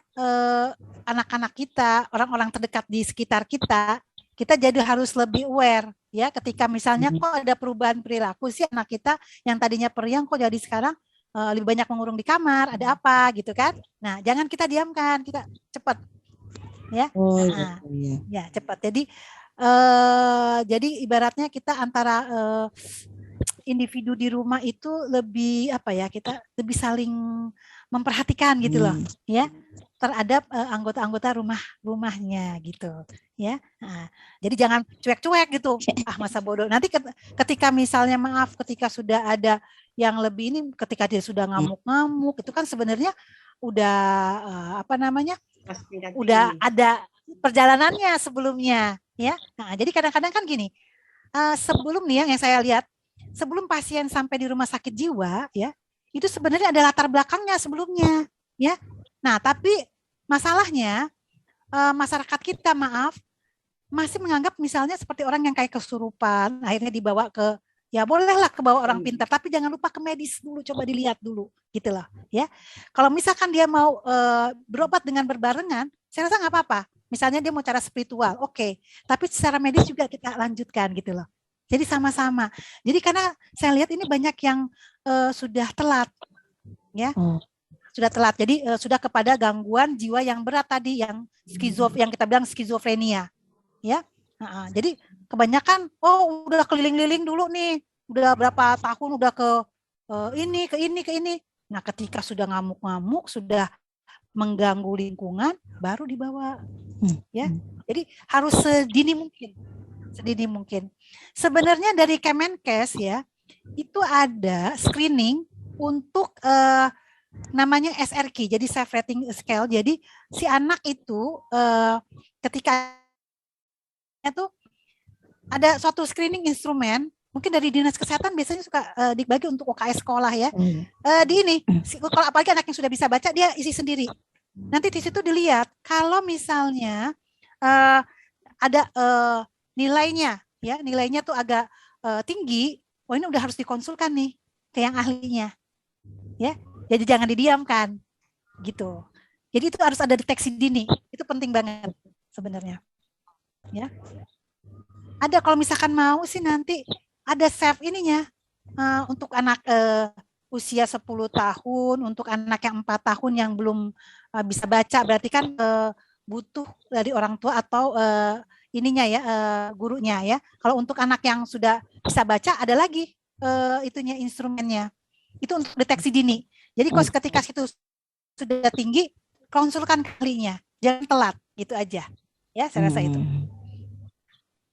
anak-anak kita, orang-orang terdekat di sekitar kita. Kita jadi harus lebih aware ya ketika misalnya kok ada perubahan perilaku sih anak kita yang tadinya periang kok jadi sekarang lebih banyak mengurung di kamar, ada apa gitu kan. Nah, jangan kita diamkan, kita cepat. Ya. Ya, cepat. Jadi ibaratnya kita antara individu di rumah itu lebih kita lebih saling memperhatikan gitu loh, ya, terhadap anggota-anggota rumahnya gitu, ya. Nah, jadi jangan cuek-cuek gitu, masa bodoh. Nanti ketika misalnya ketika sudah ada yang lebih ini, ketika dia sudah ngamuk-ngamuk, itu kan sebenarnya udah udah ada perjalanannya sebelumnya, ya. Nah, jadi kadang-kadang kan gini, sebelum nih yang saya lihat, sebelum pasien sampai di rumah sakit jiwa, ya, itu sebenarnya ada latar belakangnya sebelumnya, ya. Nah, tapi masalahnya masyarakat kita masih menganggap misalnya seperti orang yang kayak kesurupan, akhirnya dibawa ke, ya bolehlah ke bawah orang pintar, tapi jangan lupa ke medis dulu, coba dilihat dulu, gitu loh, ya. Kalau misalkan dia mau berobat dengan berbarengan, saya rasa nggak apa-apa. Misalnya dia mau cara spiritual, oke. Tapi secara medis juga kita lanjutkan gitu loh. Jadi sama-sama. Jadi karena saya lihat ini banyak yang sudah telat, ya, sudah telat. Jadi sudah kepada gangguan jiwa yang berat tadi, yang yang kita bilang skizofrenia, ya. Nah, jadi kebanyakan, udah keliling-liling dulu nih, udah berapa tahun udah ke ini. Nah, ketika sudah ngamuk-ngamuk, sudah mengganggu lingkungan, baru dibawa, ya. Jadi harus sedini mungkin. Sebenarnya dari Kemenkes ya, itu ada screening untuk namanya SRQ, jadi Self Rating Scale. Jadi si anak itu ketika itu ada suatu screening instrumen, mungkin dari dinas kesehatan biasanya suka dibagi untuk UKS sekolah ya. Kalau apalagi anak yang sudah bisa baca, dia isi sendiri. Nanti di situ dilihat kalau misalnya ada nilainya, ya, nilainya tuh agak tinggi, ini udah harus dikonsulkan nih ke yang ahlinya, ya. Jadi jangan didiamkan, gitu. Jadi itu harus ada deteksi dini, itu penting banget sebenarnya, ya. Ada kalau misalkan mau sih nanti ada self ininya untuk anak usia 10 tahun, untuk anak yang 4 tahun yang belum bisa baca, berarti kan butuh dari orang tua atau ininya ya, gurunya ya. Kalau untuk anak yang sudah bisa baca, ada lagi itunya instrumennya. Itu untuk deteksi dini. Jadi kalau ketika itu sudah tinggi, konsulkan ahlinya, jangan telat, gitu aja. Ya, saya rasa itu.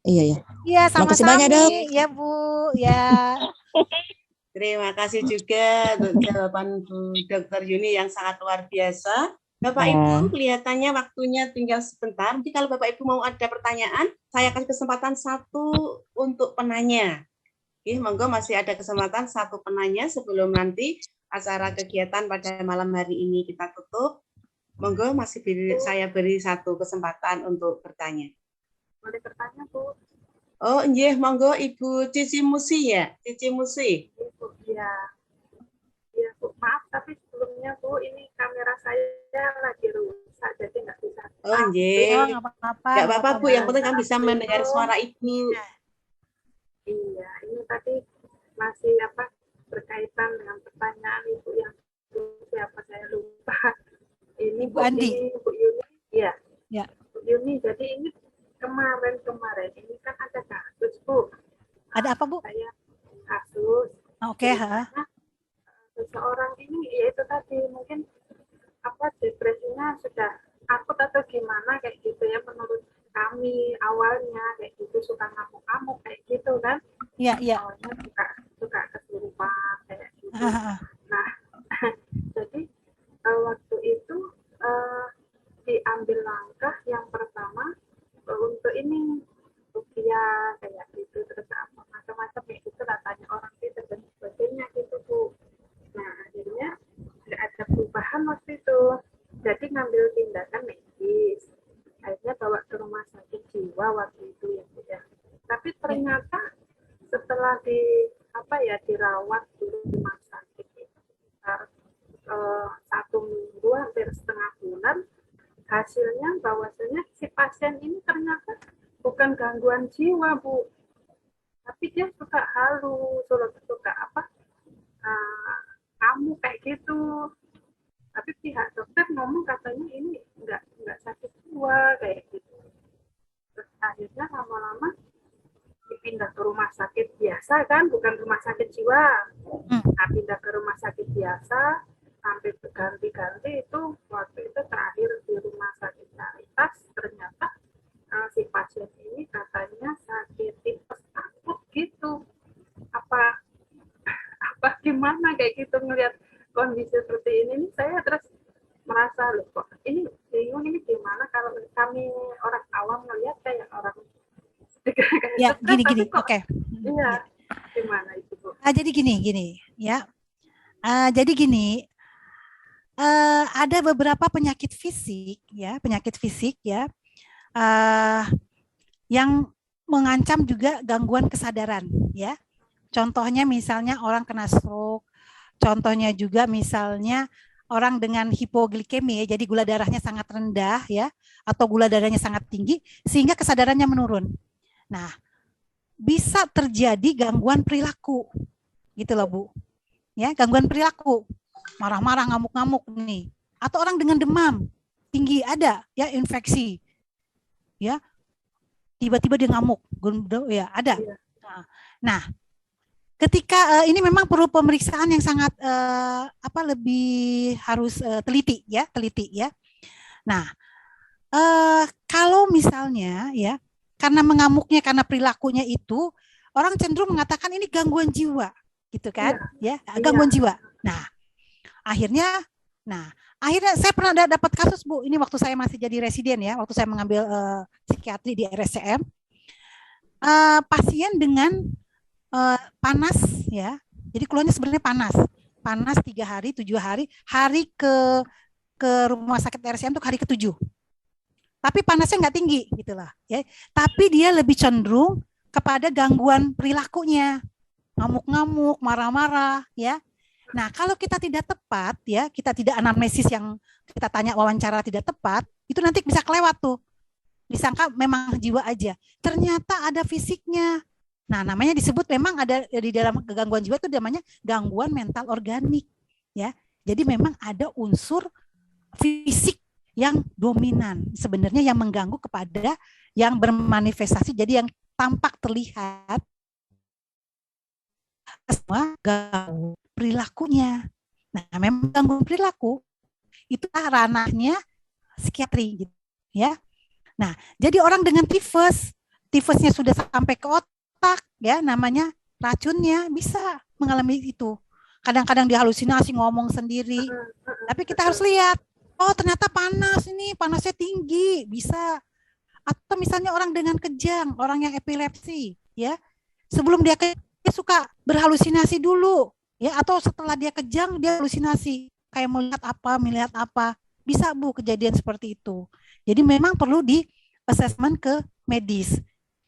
Iya. Iya, sama-sama. Ya, Bu. Ya. Terima kasih juga untuk jawaban Bu Dr. Yuni yang sangat luar biasa. Bapak Ibu, kelihatannya waktunya tinggal sebentar. Jadi kalau Bapak Ibu mau ada pertanyaan, saya kasih kesempatan satu untuk penanya. Oke, monggo masih ada kesempatan satu penanya sebelum nanti acara kegiatan pada malam hari ini kita tutup. Monggo saya beri satu kesempatan untuk bertanya. Boleh bertanya, Bu? Oh, nggih, monggo Ibu Cici Musi ya, Cici Musi. Ibu, ya. Ya, Bu, maaf tapi sebelumnya Bu, ini kamera saya lagi rusak, jadi nggak bisa. Oh, nggih. Nggak apa-apa. Nggak apa-apa, Bu, yang penting kan bisa mendengar suara Ibu. Iya, ini tadi masih berkaitan dengan pertanyaan Ibu yang siapa saya lupa. Ini Bu Andi. Ini Bu Yuni, ya. Ya. Bu Yuni, jadi ini kemarin ini kan ada kasus, Bu. Ada apa, Bu? Saya kasus. Oke, Seseorang ini yaitu tadi mungkin depresinya sudah akut atau gimana kayak gitu ya, menurut kami awalnya kayak gitu, suka ngamuk-ngamuk kayak gitu kan. Iya, iya. Awalnya suka kesurupan kayak gitu. Nah, jadi waktu itu diambil langkah yang pertama untuk ini rupiah kayak gitu, terus macam-macam kayak gitu katanya orang itu dan sebagainya gitu, Bu. Nah, akhirnya nggak ada perubahan waktu itu. Jadi ngambil tindakan medis. Akhirnya bawa ke rumah sakit jiwa waktu itu ya, Bu ya. Tapi ternyata setelah dirawat di rumah sakit itu sekitar 1 minggu hampir setengah bulan, hasilnya bahwasanya si pasien ini ternyata bukan gangguan jiwa, Bu, tapi dia suka halu, suka kamu kayak gitu. Tapi pihak dokter ngomong katanya ini nggak sakit jiwa kayak gitu. Terus akhirnya lama-lama dipindah ke rumah sakit biasa kan, bukan rumah sakit jiwa. Nah, pindah ke rumah sakit biasa sampai berganti-ganti itu. Waktu itu terakhir di rumah sakit Caritas, ternyata si pasien ini katanya sakit tipes akut gitu. Apa gimana kayak gitu, ngelihat kondisi seperti ini saya terus merasa loh, kok ini bingung, ini gimana kalau kami orang awam ngelihat kayak orang ya gini oke. Iya, gimana itu, Bu? Jadi gini ya. Jadi gini, ada beberapa penyakit fisik ya yang mengancam juga gangguan kesadaran ya. Contohnya misalnya orang kena stroke, contohnya juga misalnya orang dengan hipoglikemia, jadi gula darahnya sangat rendah ya, atau gula darahnya sangat tinggi sehingga kesadarannya menurun. Nah, bisa terjadi gangguan perilaku, gitu loh, Bu. Ya, gangguan perilaku, marah-marah, ngamuk-ngamuk nih, atau orang dengan demam tinggi ada, ya infeksi, ya, tiba-tiba dia ngamuk, ya ada. Nah, ketika ini memang perlu pemeriksaan yang sangat lebih harus teliti ya. Nah, kalau misalnya ya karena mengamuknya, karena perilakunya itu, orang cenderung mengatakan ini gangguan jiwa, gitu kan? Ya, gangguan jiwa. Nah, akhirnya saya pernah dapat kasus, Bu. Ini waktu saya masih jadi residen ya, waktu saya mengambil psikiatri di RSCM, pasien dengan panas ya, jadi keluarnya sebenarnya panas 3 hari, 7 hari ke rumah sakit RSCM untuk hari ke-7. Tapi panasnya nggak tinggi gitulah ya. Tapi dia lebih cenderung kepada gangguan perilakunya, ngamuk-ngamuk, marah-marah ya. Nah, kalau kita tidak tepat ya, kita tidak anamnesis yang kita tanya wawancara tidak tepat, itu nanti bisa kelewat tuh. Disangka memang jiwa aja. Ternyata ada fisiknya. Nah, namanya disebut memang ada di dalam gangguan jiwa itu namanya gangguan mental organik ya. Jadi memang ada unsur fisik yang dominan sebenarnya yang mengganggu kepada yang bermanifestasi, jadi yang tampak terlihat semua gangguan perilakunya. Nah, memang gangguan perilaku itu ranahnya psikiatri gitu ya. Nah, jadi orang dengan tifusnya sudah sampai ke otak ya, namanya racunnya bisa mengalami itu. Kadang-kadang dia halusinasi, ngomong sendiri. Tapi kita harus lihat, oh ternyata panas ini, panasnya tinggi, bisa. Atau misalnya orang dengan kejang, orang yang epilepsi, ya. Sebelum dia suka berhalusinasi dulu, ya. Atau setelah dia kejang, dia halusinasi. Kayak melihat apa. Bisa Bu kejadian seperti itu. Jadi memang perlu di assessment ke medis.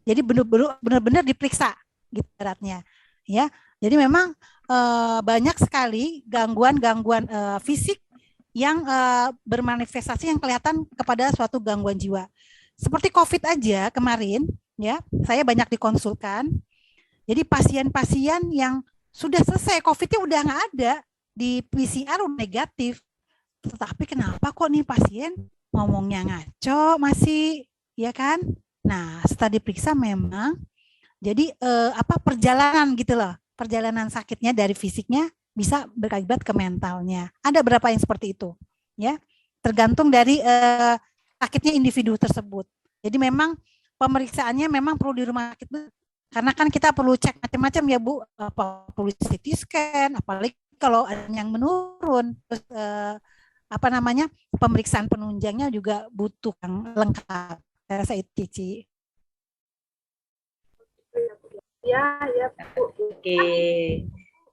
Jadi benar-benar diperiksa gitu ibaratnya. Ya. Jadi memang banyak sekali gangguan-gangguan fisik yang bermanifestasi yang kelihatan kepada suatu gangguan jiwa. Seperti COVID aja kemarin, ya, saya banyak dikonsulkan. Jadi pasien-pasien yang sudah selesai COVID-nya udah nggak ada, di PCR udah negatif. Tetapi kenapa kok nih pasien ngomongnya ngaco masih, ya kan? Nah, setelah diperiksa memang jadi perjalanan gitu loh, perjalanan sakitnya dari fisiknya bisa berakibat ke mentalnya. Ada berapa yang seperti itu, ya? Tergantung dari sakitnya individu tersebut. Jadi memang pemeriksaannya memang perlu di rumah sakit, karena kan kita perlu cek macam-macam ya Bu, perlu CT scan, apalagi kalau ada yang menurun, terus pemeriksaan penunjangnya juga butuh yang lengkap. Saya rasa itu, Cici. Ya, Bu. Oke.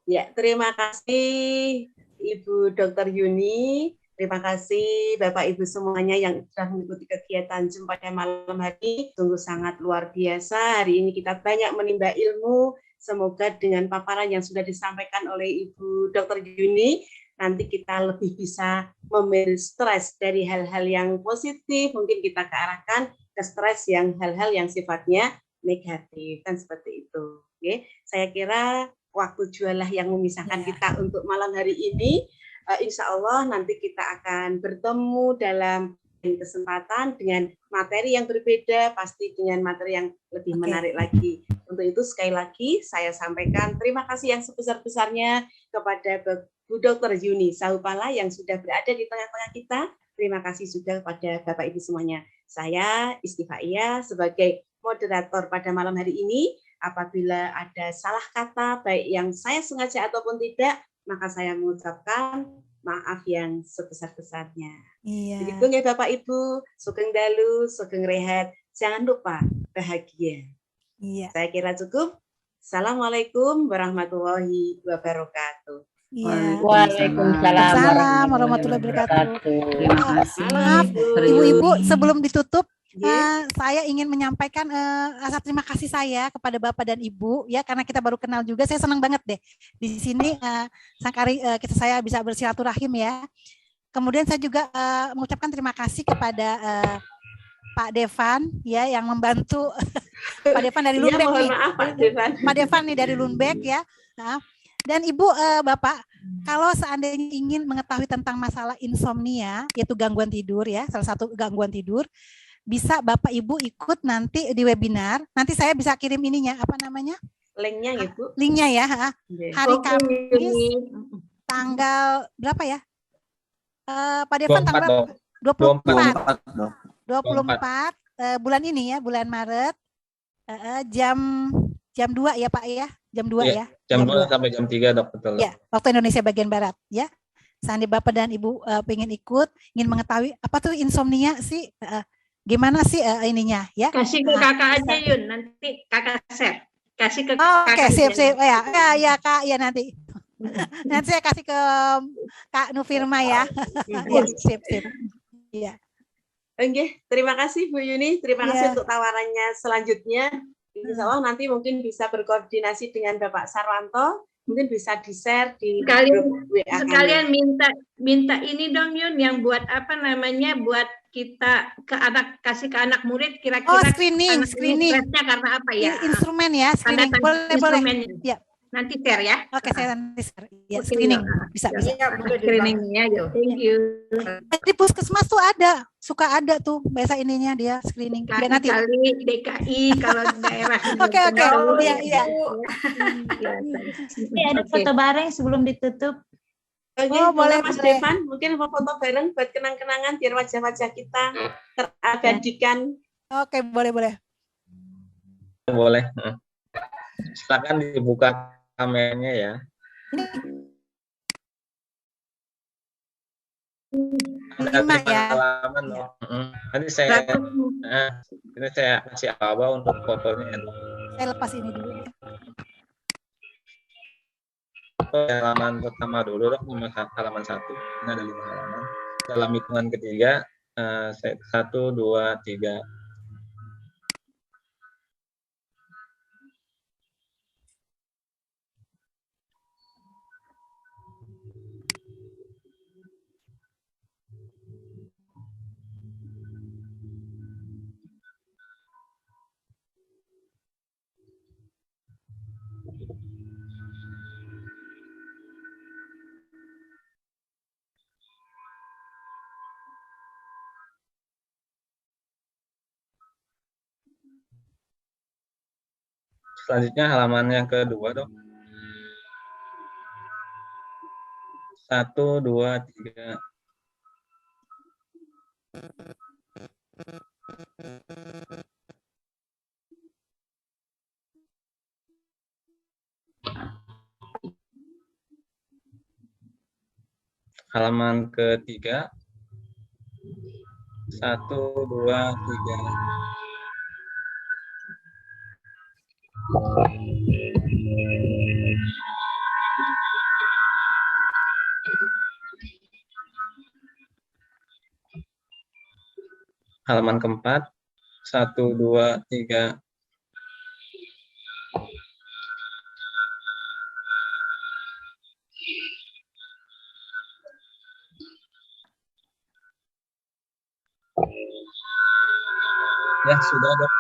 Ya, terima kasih Ibu Dr. Yuni. Terima kasih Bapak Ibu semuanya yang sudah mengikuti kegiatan Zoom pada malam hari. Sungguh sangat luar biasa. Hari ini kita banyak menimba ilmu. Semoga dengan paparan yang sudah disampaikan oleh Ibu Dr. Yuni, nanti kita lebih bisa memanage stres dari hal-hal yang positif. Mungkin kita kearahkan ke stres yang hal-hal yang sifatnya negatif. Kan seperti itu. Oke. Saya kira waktu jualah yang memisahkan kita untuk malam hari ini. Insya Allah nanti kita akan bertemu dalam kesempatan dengan materi yang berbeda, pasti dengan materi yang lebih menarik lagi. Untuk itu sekali lagi saya sampaikan terima kasih yang sebesar-besarnya kepada Bu Dr. Yuni Sahupala yang sudah berada di tengah-tengah kita. Terima kasih juga kepada Bapak Ibu semuanya. Saya Istifaiyah sebagai moderator pada malam hari ini. Apabila ada salah kata, baik yang saya sengaja ataupun tidak, maka saya mengucapkan maaf yang sebesar-besarnya. Iya. Begitu ya Bapak Ibu, sugeng dalu, sugeng rehat, jangan lupa bahagia. Iya. Saya kira cukup. Assalamualaikum warahmatullahi wabarakatuh. Iya. Waalaikumsalam warahmatullahi wabarakatuh. Terima kasih. Maaf, Ibu-ibu, sebelum ditutup, saya ingin menyampaikan rasa terima kasih saya kepada Bapak dan Ibu ya, karena kita baru kenal juga. Saya senang banget deh di sini saya bisa bersilaturahim ya. Kemudian saya juga mengucapkan terima kasih kepada Pak Devan ya yang membantu. Pak Devan dari Lundbeck nih. Maaf, Pak Devan. Pak Devan nih dari Lundbeck ya. Nah, dan Ibu, Bapak, kalau seandainya ingin mengetahui tentang masalah insomnia, yaitu gangguan tidur ya, salah satu gangguan tidur, bisa Bapak Ibu ikut nanti di webinar. Nanti saya bisa kirim ininya, apa namanya? Linknya ya Bu. Linknya ya. Hari Kamis tanggal berapa ya? Pak Devan tanggal 24 bulan ini ya, bulan Maret, jam 2 ya Pak ya, jam 2 ya. Jam 2 sampai jam 3 Dok, betul. Ya, waktu Indonesia bagian Barat ya. Seandainya Bapak dan Ibu pengen ikut, ingin mengetahui apa tuh insomnia sih, gimana sih ininya ya? Kasih ke kakak aja Yun, nanti kakak share. Kasih ke kakak. Oke, sip. Ya Kak, ya nanti. Nanti saya kasih ke Kak Nufirma ya. Ya, sip. Iya. Oke, terima kasih Bu Yuni, terima kasih untuk tawarannya selanjutnya. Insya Allah nanti mungkin bisa berkoordinasi dengan Bapak Sarwanto, mungkin bisa di-share di grup WA. Sekalian minta ini dong Yun, yang buat apa namanya, buat kita kasih ke anak murid kira-kira screening stresnya karena apa ya? Instrumen ya, screening. Boleh. Ya. Nanti share ya. Oke, saya nanti share. Ya, screening bisa. Screeningnya aja. Thank you. Di puskesmas tuh suka ada tuh biasa ininya dia screening. Biar nanti kali DKI kalau daerah. Oke. Iya. Ini ada foto bareng sebelum ditutup. Boleh Mas Devan, mungkin foto bareng buat kenang-kenangan biar wajah-wajah kita terabadikan. Oke, boleh. Boleh. Silakan dibuka kameranya ya. Ada 5 halaman loh. Nanti saya kasih Abah untuk fotonya. Saya lepas ini dulu. Halaman pertama dulu dong, halaman 1. Ini ada 5 halaman. dalam hitungan ketiga. 1, 2, 3. Selanjutnya halaman yang kedua, Dok. 1, 2, 3. Halaman ketiga. 1, 2, 3. Halaman keempat. 1, 2, 3. Ya, sudah, Dok.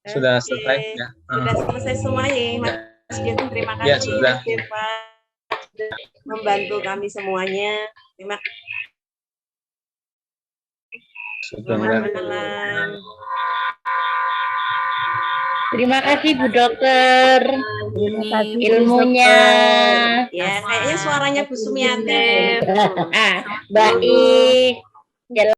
Sudah selesai ya. Sudah selesai semuanya, Mas Jun. Terima kasih. Ya, sudah. Pak, membantu kami semuanya. Terima kasih. Selamat malam. Terima kasih Bu Dokter. Ilmunya. Ya, kayaknya suaranya Bu Sumiati. Baik.